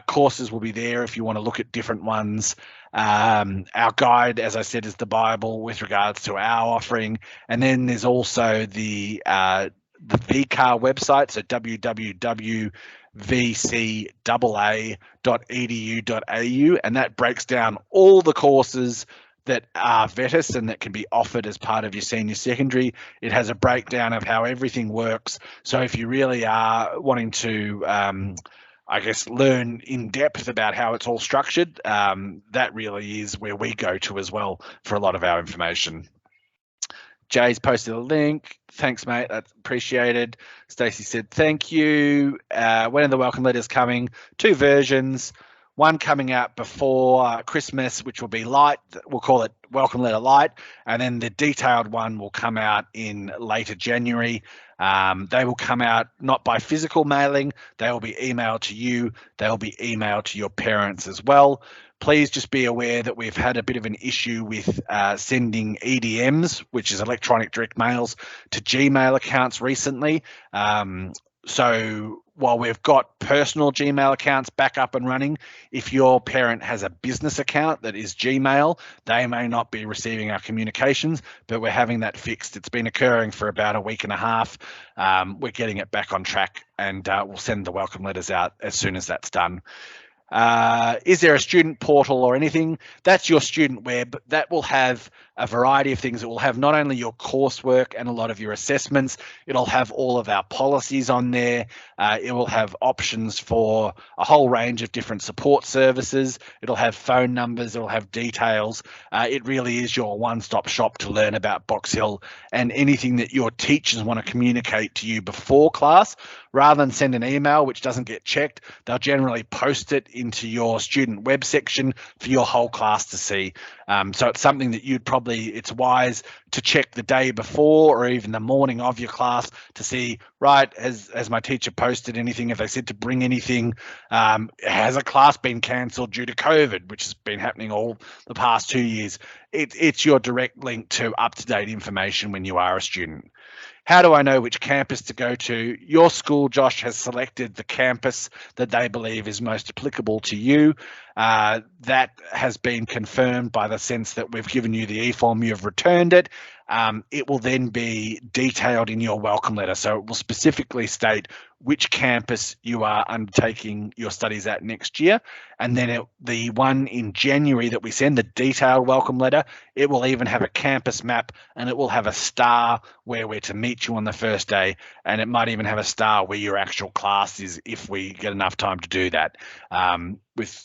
S1: Courses will be there if you want to look at different ones. Our guide, as I said, is the Bible with regards to our offering. And then there's also the VCAL website, so www.vcaa.edu.au, and that breaks down all the courses that are VETis and that can be offered as part of your senior secondary. It has a breakdown of how everything works. So if you really are wanting to, I guess, learn in depth about how it's all structured, that really is where we go to as well for a lot of our information. Jay's posted a link. Thanks, mate. That's appreciated. Stacey said, thank you. When are the welcome letters coming? 2 versions. One coming out before Christmas, which will be light. We'll call it Welcome Letter Light. And then the detailed one will come out in later January. They will come out not by physical mailing. They will be emailed to you. They will be emailed to your parents as well. Please just be aware that we've had a bit of an issue with sending EDMs, which is electronic direct mails, to Gmail accounts recently. So while we've got personal Gmail accounts back up and running, if your parent has a business account that is Gmail, they may not be receiving our communications, but we're having that fixed. It's been occurring for about a week and a half. We're getting it back on track, and we'll send the welcome letters out as soon as that's done. Is there a student portal or anything? That's your student web. That will have a variety of things. It will have not only your coursework and a lot of your assessments, it'll have all of our policies on there. It will have options for a whole range of different support services. It'll have phone numbers, it'll have details. It really is your one-stop shop to learn about Box Hill and anything that your teachers want to communicate to you before class. Rather than send an email which doesn't get checked, they'll generally post it into your student web section for your whole class to see. So it's something that it's wise to check the day before or even the morning of your class to see, right, has my teacher posted anything? Have they said to bring anything? Has a class been cancelled due to COVID, which has been happening all the past 2 years? It's your direct link to up-to-date information when you are a student. How do I know which campus to go to? Your school, Josh, has selected the campus that they believe is most applicable to you. That has been confirmed by the sense that we've given you the e-form, you've returned it. It will then be detailed in your welcome letter. So it will specifically state which campus you are undertaking your studies at next year. And then the one in January that we send, the detailed welcome letter, it will even have a campus map, and it will have a star where we're to meet you on the first day. And it might even have a star where your actual class is if we get enough time to do that. With,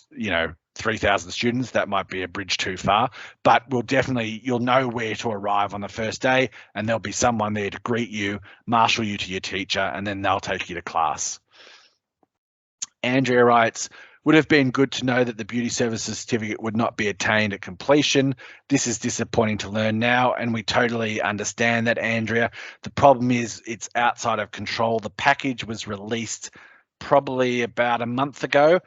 S1: 3,000 students, that might be a bridge too far, but you'll know where to arrive on the first day, and there'll be someone there to greet you, marshal you to your teacher, and then they'll take you to class. Andrea writes, would have been good to know that the beauty services certificate would not be attained at completion. This is disappointing to learn now, and we totally understand that, Andrea. The problem is it's outside of control. The package was released probably about a month ago.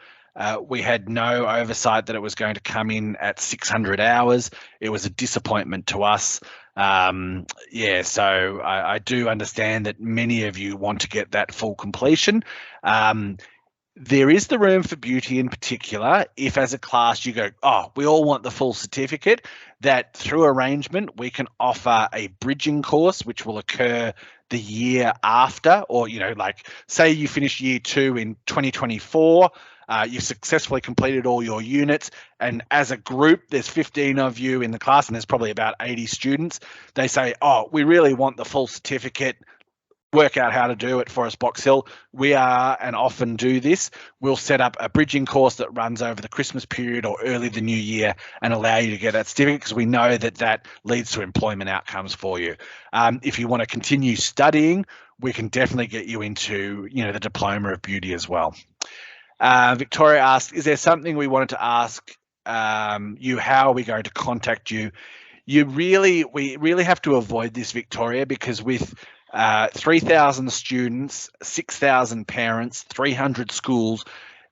S1: We had no oversight that it was going to come in at 600 hours. It was a disappointment to us. So I do understand that many of you want to get that full completion. There is the room for beauty in particular. If as a class you go, oh, we all want the full certificate, that through arrangement, we can offer a bridging course, which will occur the year after, or, like say you finish year 2 in 2024, you've successfully completed all your units, and as a group, there's 15 of you in the class, and there's probably about 80 students. They say, oh, we really want the full certificate. Work out how to do it for us, Box Hill. We are, and often do this, we'll set up a bridging course that runs over the Christmas period or early the new year and allow you to get that certificate, because we know that leads to employment outcomes for you. If you want to continue studying, we can definitely get you into the Diploma of Beauty as well. Victoria asked, is there something we wanted to ask you? How are we going to contact you? We really have to avoid this, Victoria, because with 3,000 students, 6,000 parents, 300 schools,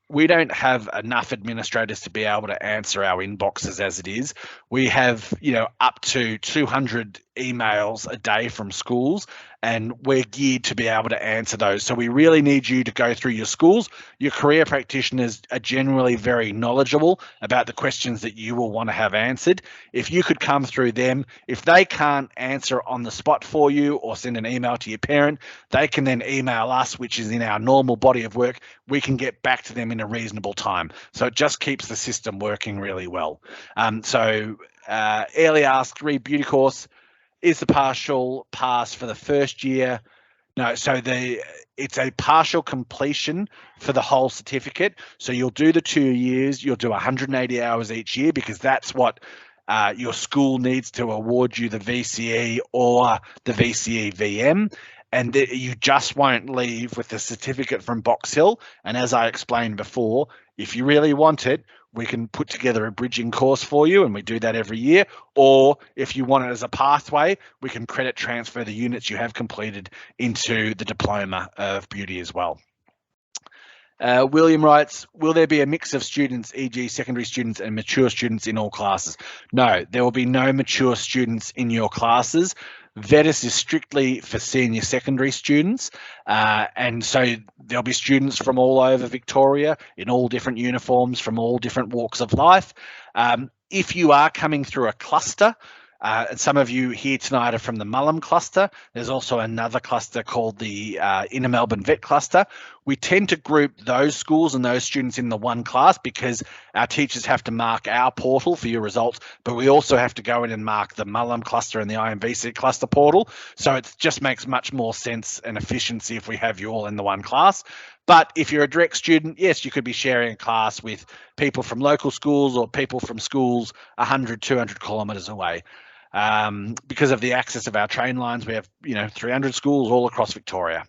S1: we don't have enough administrators to be able to answer our inboxes as it is. We have, up to 200 emails a day from schools, and we're geared to be able to answer those. So we really need you to go through your schools. Your career practitioners are generally very knowledgeable about the questions that you will want to have answered. If you could come through them, if they can't answer on the spot for you or send an email to your parent, they can then email us, which is in our normal body of work. We can get back to them in a reasonable time. So it just keeps the system working really well. Early Ask Read Beauty course is the partial pass for the first year. No, so it's a partial completion for the whole certificate. So you'll do the 2 years, you'll do 180 hours each year, because that's what your school needs to award you the VCE or the VCE VM. And you just won't leave with the certificate from Box Hill. And as I explained before, if you really want it, we can put together a bridging course for you, and we do that every year. Or if you want it as a pathway, we can credit transfer the units you have completed into the diploma of beauty as well. William writes, will there be a mix of students, e.g. secondary students and mature students in all classes? No, there will be no mature students in your classes. VETis is strictly for senior secondary students, and so there'll be students from all over Victoria in all different uniforms from all different walks of life. If you are coming through a cluster, and some of you here tonight are from the Mullum cluster. There's also another cluster called the Inner Melbourne Vet cluster. We tend to group those schools and those students in the one class because our teachers have to mark our portal for your results, but we also have to go in and mark the Mullum cluster and the IMVC cluster portal. So it just makes much more sense and efficiency if we have you all in the one class. But if you're a direct student, yes, you could be sharing a class with people from local schools or people from schools 100, 200 kilometres away. Because of the access of our train lines, we have 300 schools all across Victoria,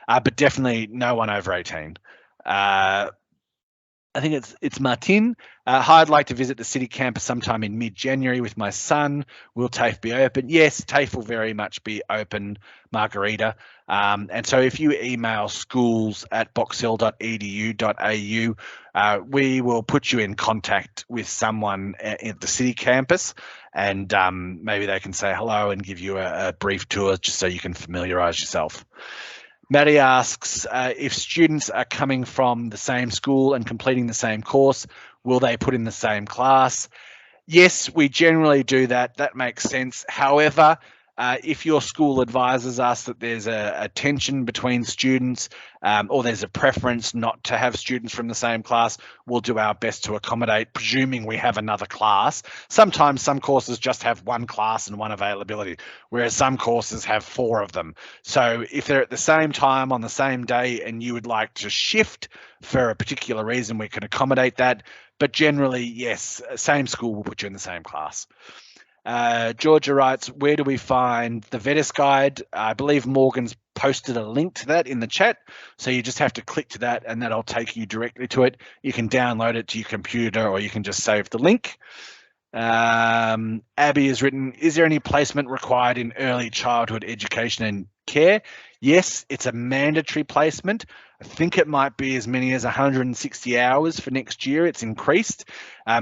S1: but definitely no one over 18. I think it's Martin. Hi, I'd like to visit the city campus sometime in mid-January with my son. Will TAFE be open? Yes, TAFE will very much be open, Margarita. And so if you email schools@boxhill.edu.au, we will put you in contact with someone at the city campus, and maybe they can say hello and give you a brief tour just so you can familiarise yourself. Maddie asks, if students are coming from the same school and completing the same course, will they put in the same class? Yes, we generally do that. That makes sense. However, if your school advises us that there's a tension between students or there's a preference not to have students from the same class, we'll do our best to accommodate, presuming we have another class. Sometimes some courses just have one class and one availability, whereas some courses have 4 of them. So if they're at the same time on the same day and you would like to shift for a particular reason, we can accommodate that. But generally, yes, same school will put you in the same class. Georgia writes, where do we find the VETis guide? I believe Morgan's posted a link to that in the chat. So you just have to click to that and that'll take you directly to it. You can download it to your computer or you can just save the link. Abby has written, is there any placement required in early childhood education and care? Yes, it's a mandatory placement. I think it might be as many as 160 hours for next year. It's increased.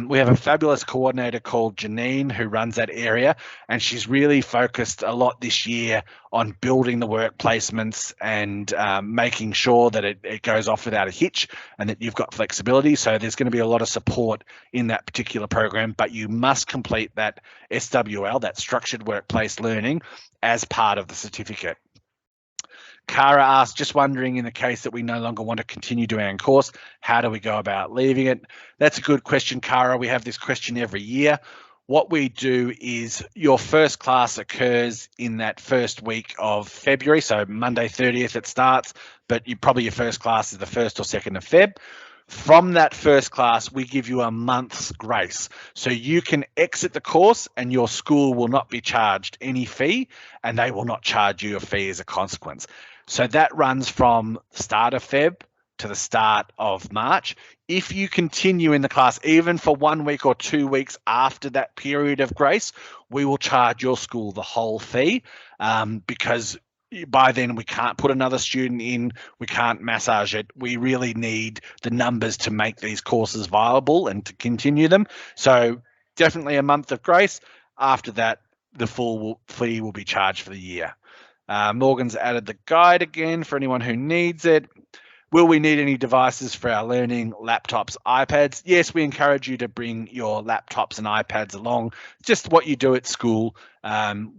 S1: We have a fabulous coordinator called Janine who runs that area, and she's really focused a lot this year on building the work placements and making sure that it goes off without a hitch and that you've got flexibility. So there's going to be a lot of support in that particular program, but you must complete that SWL, that structured workplace learning, as part of the certificate. Cara asked, just wondering, in the case that we no longer want to continue doing our course, how do we go about leaving it? That's a good question, Cara. We have this question every year. What we do is your first class occurs in that first week of February. So Monday 30th it starts, but probably your first class is the 1st or 2nd of Feb. From that first class, we give you a month's grace. So you can exit the course and your school will not be charged any fee, and they will not charge you a fee as a consequence. So that runs from the start of Feb to the start of March. If you continue in the class, even for 1 week or 2 weeks after that period of grace, we will charge your school the whole fee, because by then we can't put another student in, we can't massage it. We really need the numbers to make these courses viable and to continue them. So definitely a month of grace. After that, the full fee will be charged for the year. Morgan's added the guide again for anyone who needs it. Will we need any devices for our learning? Laptops, iPads? Yes, we encourage you to bring your laptops and iPads along. Just what you do at school,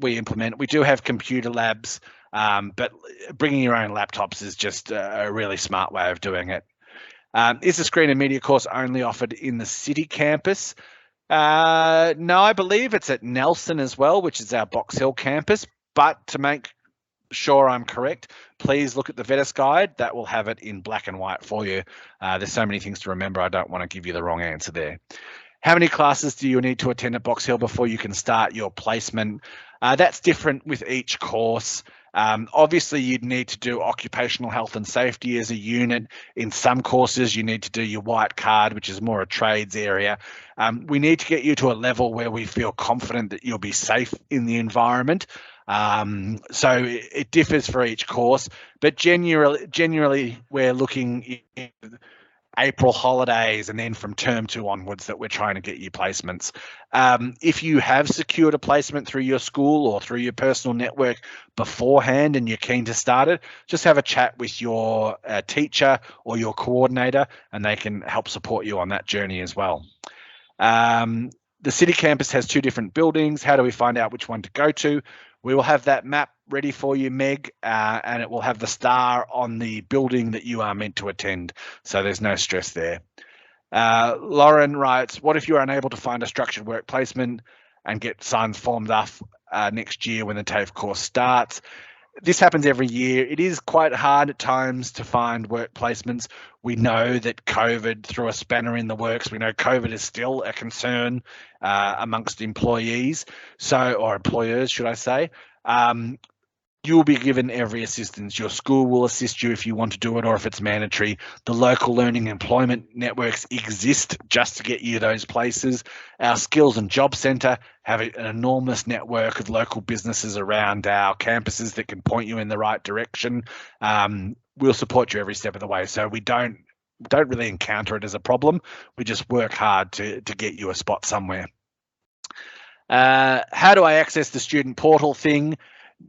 S1: we implement. We do have computer labs, but bringing your own laptops is just a really smart way of doing it. Is the screen and media course only offered in the city campus? No, I believe it's at Nelson as well, which is our Box Hill campus. But to make sure I'm correct, please look at the VETis guide. That will have it in black and white for you. There's so many things to remember. I don't want to give you the wrong answer there. How many classes do you need to attend at Box Hill before you can start your placement? That's different with each course. Obviously, you'd need to do occupational health and safety as a unit. In some courses, you need to do your white card, which is more a trades area. We need to get you to a level where we feel confident that you'll be safe in the environment. So it differs for each course, but generally we're looking in April holidays and then from term 2 onwards that we're trying to get you placements. If you have secured a placement through your school or through your personal network beforehand and you're keen to start it, just have a chat with your teacher or your coordinator and they can help support you on that journey as well. The city campus has 2 different buildings. How do we find out which one to go to? We will have that map ready for you, Meg, and it will have the star on the building that you are meant to attend. So there's no stress there. Lauren writes, what if you're unable to find a structured work placement and get signs formed up next year when the TAFE course starts? This happens every year. It is quite hard at times to find work placements. We know that COVID threw a spanner in the works. We know COVID is still a concern amongst employees, or employers, should I say. You will be given every assistance. Your school will assist you if you want to do it or if it's mandatory. The local learning employment networks exist just to get you those places. Our skills and job centre have an enormous network of local businesses around our campuses that can point you in the right direction. We'll support you every step of the way. So we don't really encounter it as a problem. We just work hard to get you a spot somewhere. How do I access the student portal thing?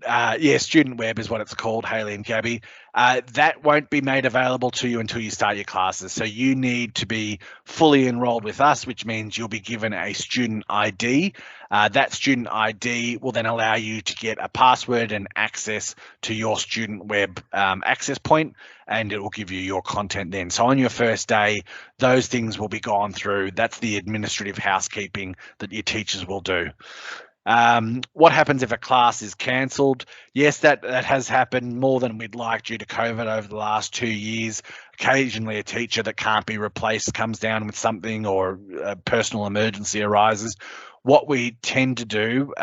S1: Yeah, Student Web is what it's called, Hayley and Gabby. That won't be made available to you until you start your classes. So you need to be fully enrolled with us, which means you'll be given a student ID. That student ID will then allow you to get a password and access to your Student Web access point, and it will give you your content then. So on your first day, those things will be gone through. That's the administrative housekeeping that your teachers will do. What happens if a class is cancelled? Yes, that has happened more than we'd like due to COVID over the last 2 years. Occasionally a teacher that can't be replaced comes down with something or a personal emergency arises. What we tend to do,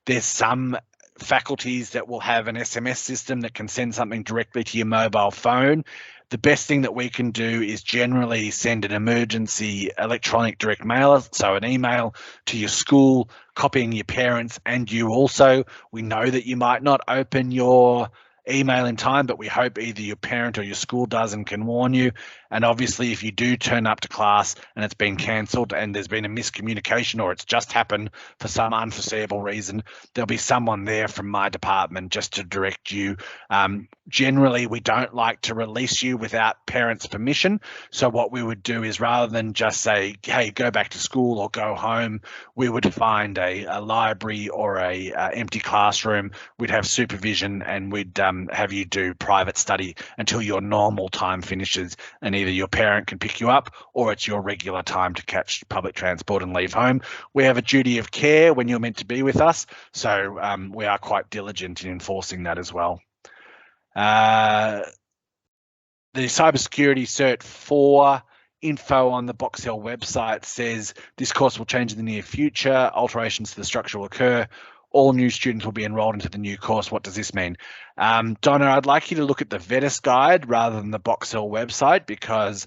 S1: there's some faculties that will have an SMS system that can send something directly to your mobile phone. The best thing that we can do is generally send an emergency electronic direct mail, so an email to your school, copying your parents and you also. We know that you might not open your email in time, but we hope either your parent or your school does and can warn you. And obviously, if you do turn up to class and it's been cancelled and there's been a miscommunication or it's just happened for some unforeseeable reason, there'll be someone there from my department just to direct you. Generally, we don't like to release you without parents' permission. So what we would do is rather than just say, hey, go back to school or go home, we would find a library or a empty classroom. We'd have supervision and we'd have you do private study until your normal time finishes and either your parent can pick you up or it's your regular time to catch public transport and leave home. We have a duty of care when you're meant to be with us. So we are quite diligent in enforcing that as well. The Cybersecurity Cert 4 info on the Box Hill website says this course will change in the near future. Alterations to the structure will occur. All new students will be enrolled into the new course. What does this mean? Donna, I'd like you to look at the VETis guide rather than the Box Hill website because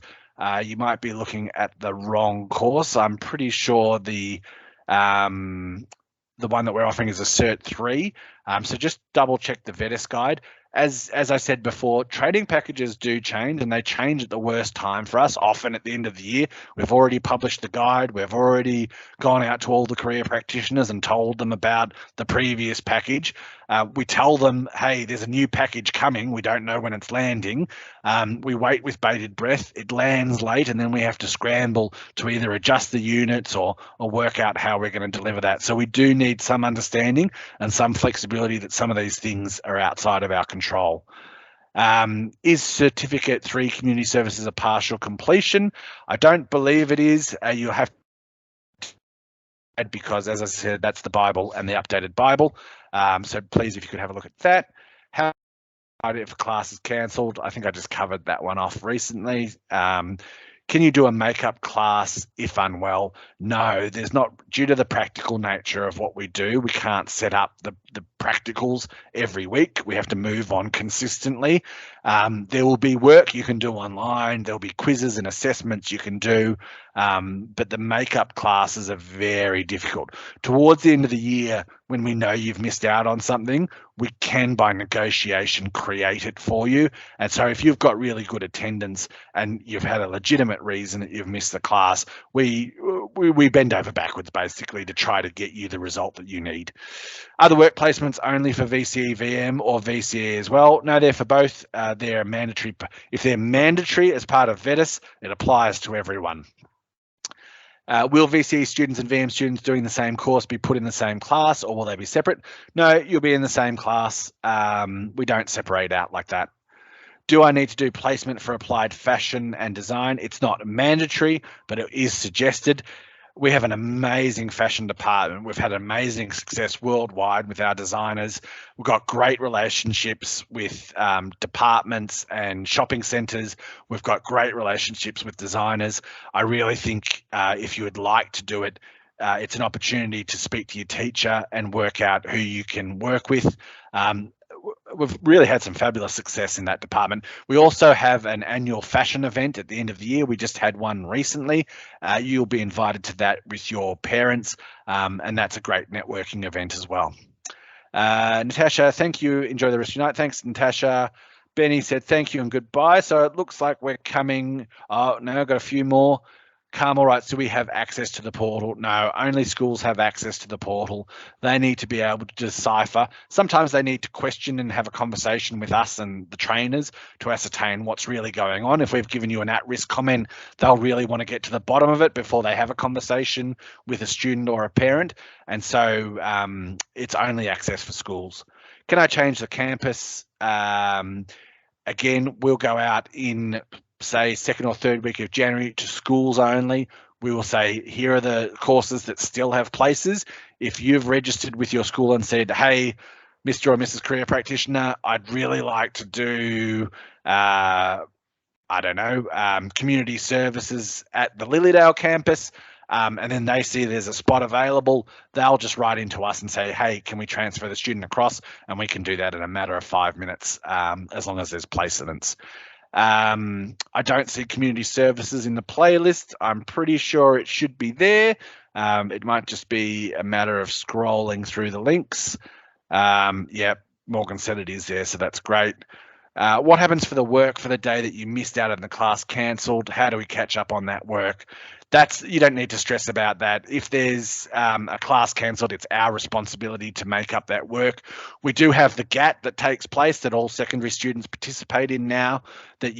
S1: you might be looking at the wrong course. I'm pretty sure the one that we're offering is a Cert 3. So just double check the VETis guide. as I said before, training packages do change, and they change at the worst time for us, often at the end of the year. We've already published the guide. We've already gone out to all the career practitioners and told them about the previous package. We tell them, hey, there's a new package coming. We don't know when it's landing. We wait with bated breath. It lands late, and then we have to scramble to either adjust the units or work out how we're going to deliver that. So we do need some understanding and some flexibility that some of these things are outside of our control. Is Certificate 3 Community Services a partial completion? I don't believe it is. You have to, because, as I said, that's the Bible and the updated Bible. So please, if you could have a look at that. How if a class is cancelled? I think I just covered that one off recently. Can you do a makeup class if unwell? No, there's not. Due to the practical nature of what we do, we can't set up the practicals every week. We have to move on consistently. There will be work you can do online. There'll be quizzes and assessments you can do, but the makeup classes are very difficult. Towards the end of the year, when we know you've missed out on something, we can, by negotiation, create it for you. And so if you've got really good attendance and you've had a legitimate reason that you've missed the class, we bend over backwards basically to try to get you the result that you need. Other work placements only for VCE, VM or VCE as well? No, they're for both. They're mandatory. If they're mandatory as part of VETis, it applies to everyone. Will VCE students and VM students doing the same course be put in the same class, or will they be separate? No, you'll be in the same class. We don't separate out like that. Do I need to do placement for applied fashion and design? It's not mandatory, but it is suggested. We have an amazing fashion department. We've had amazing success worldwide with our designers. We've got great relationships with departments and shopping centres. We've got great relationships with designers. I really think if you would like to do it, it's an opportunity to speak to your teacher and work out who you can work with. We've really had some fabulous success in that department. We also have an annual fashion event at the end of the year. We just had one recently. You'll be invited to that with your parents, and that's a great networking event as well. Natasha, thank you. Enjoy the rest of your night. Thanks, Natasha. Benny said thank you and goodbye. So it looks like we're coming. Oh, no, I've got a few more. Carmel writes, do we have access to the portal? No, only schools have access to the portal. They need to be able to decipher. Sometimes they need to question and have a conversation with us and the trainers to ascertain what's really going on. If we've given you an at-risk comment, they'll really want to get to the bottom of it before they have a conversation with a student or a parent. And so it's only access for schools. Can I change the campus? Again, we'll go out in, say, second or third week of January to schools only. We will say, here are the courses that still have places. If you've registered with your school and said, hey, Mr. or Mrs. Career Practitioner, I'd really like to do, I don't know, community services at the Lilydale campus, and then they see there's a spot available, they'll just write into us and say, hey, can we transfer the student across? And we can do that in a matter of 5 minutes, as long as there's placements. I don't see community services in the playlist. I'm pretty sure it should be there. It might just be a matter of scrolling through the links. Yeah, Morgan said it is there, so that's great. What happens for the work for the day that you missed out and the class cancelled? How do we catch up on that work? You don't need to stress about that. If there's a class cancelled, it's our responsibility to make up that work. We do have the GAT that takes place that all secondary students participate in now, that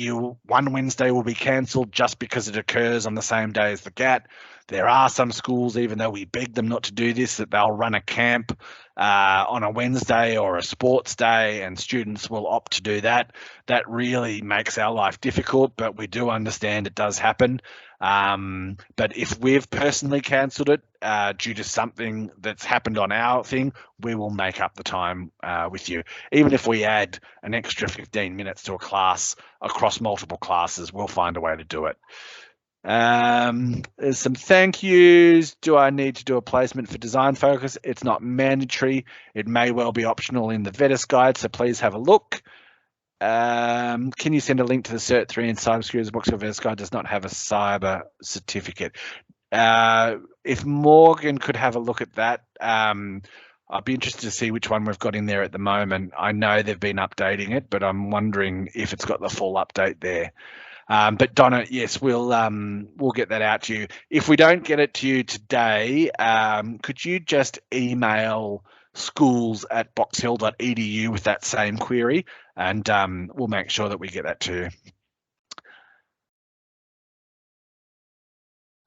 S1: one Wednesday will be cancelled just because it occurs on the same day as the GAT. There are some schools, even though we beg them not to do this, that they'll run a camp on a Wednesday or a sports day, and students will opt to do that. That really makes our life difficult, but we do understand it does happen. But if we've personally cancelled it due to something that's happened on our thing, we will make up the time with you. Even if we add an extra 15 minutes to a class across multiple classes, we'll find a way to do it. There's some thank yous. Do I need to do a placement for design focus? It's not mandatory. It may well be optional in the VETis guide, so please have a look. Can you send a link to the Cert 3 in cybersecurity? Boxhill VETis guide does not have a cyber certificate. If Morgan could have a look at that, I'd be interested to see which one we've got in there at the moment. I know they've been updating it, but I'm wondering if it's got the full update there. But Donna, yes, we'll get that out to you. If we don't get it to you today, could you just email schools@boxhill.edu with that same query, and we'll make sure that we get that to you.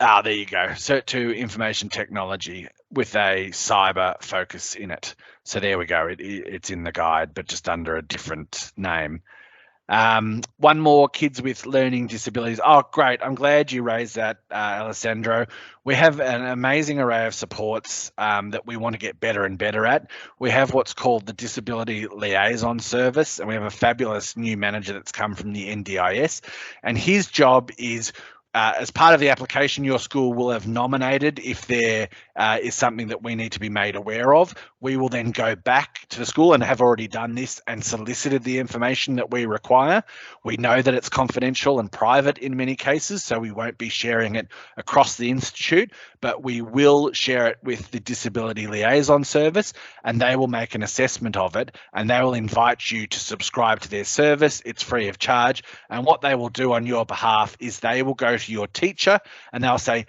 S1: There you go. Cert 2 information technology with a cyber focus in it. So there we go. It's in the guide, but just under a different name. One more, kids with learning disabilities. Oh, great. I'm glad you raised that, Alessandro. We have an amazing array of supports that we want to get better and better at. We have what's called the Disability Liaison Service, and we have a fabulous new manager that's come from the NDIS, and his job is as part of the application, your school will have nominated if there is something that we need to be made aware of. We will then go back to the school and have already done this and solicited the information that we require. We know that it's confidential and private in many cases, so we won't be sharing it across the institute, but we will share it with the Disability Liaison Service, and they will make an assessment of it, and they will invite you to subscribe to their service. It's free of charge, and what they will do on your behalf is they will go to your teacher and they'll say,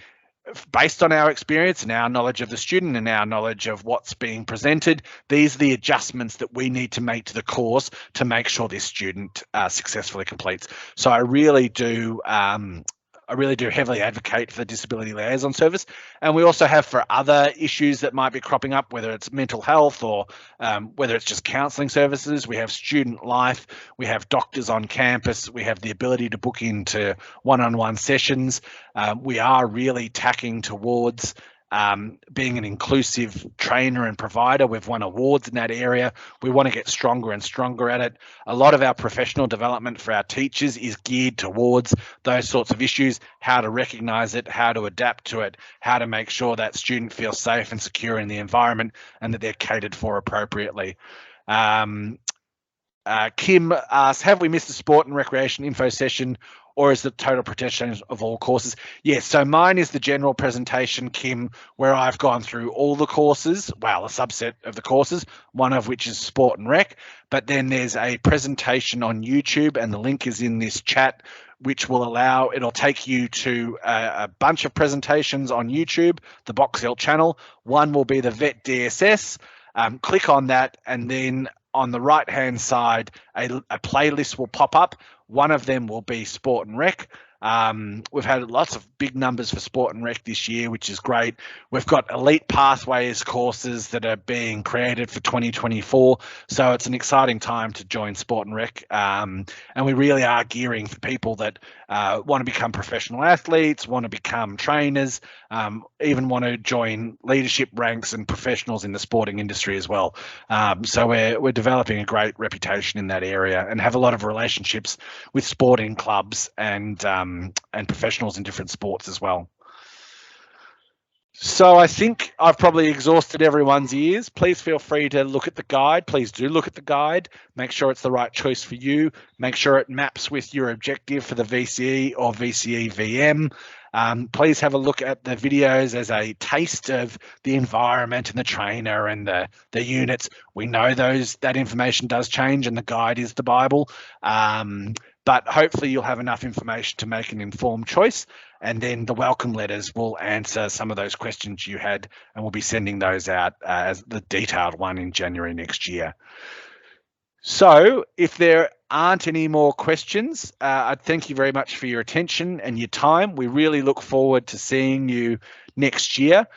S1: based on our experience and our knowledge of the student and our knowledge of what's being presented, these are the adjustments that we need to make to the course to make sure this student successfully completes. So I really do heavily advocate for the Disability Liaison Service. And we also have for other issues that might be cropping up, whether it's mental health or whether it's just counselling services. We have student life, we have doctors on campus, we have the ability to book into one-on-one sessions. We are really tacking towards being an inclusive trainer and provider. We've won awards in that area. We want to get stronger and stronger at it. A lot of our professional development for our teachers is geared towards those sorts of issues, how to recognize it, how to adapt to it, how to make sure that student feels safe and secure in the environment and that they're catered for appropriately. Kim asks, have we missed a sport and recreation info session, or is the total protection of all courses? Yes, so mine is the general presentation, Kim, where I've gone through all the courses, well, a subset of the courses, one of which is sport and rec, but then there's a presentation on YouTube, and the link is in this chat, which will it'll take you to a bunch of presentations on YouTube, the Box Hill channel. One will be the VETDSS. Click on that, and then on the right hand side, a playlist will pop up. One of them will be sport and rec. We've had lots of big numbers for sport and rec this year, which is great. We've got elite pathways courses that are being created for 2024. So it's an exciting time to join sport and rec. And we really are gearing for people that want to become professional athletes, want to become trainers, even want to join leadership ranks and professionals in the sporting industry as well. So we're developing a great reputation in that area and have a lot of relationships with sporting clubs and professionals in different sports as well. So I think I've probably exhausted everyone's ears. Please feel free to look at the guide. Please do look at the guide. Make sure it's the right choice for you. Make sure it maps with your objective for the VCE or VCE VM. Please have a look at the videos as a taste of the environment and the trainer and the units. We know that information does change, and the guide is the Bible. But hopefully you'll have enough information to make an informed choice, and then the welcome letters will answer some of those questions you had, and we'll be sending those out as the detailed one in January next year. So if there aren't any more questions, I'd thank you very much for your attention and your time. We really look forward to seeing you next year.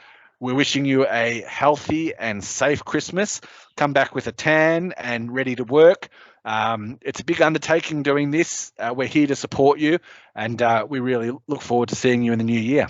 S1: We're wishing you a healthy and safe Christmas. Come back with a tan and ready to work. It's a big undertaking doing this. We're here to support you, and we really look forward to seeing you in the new year.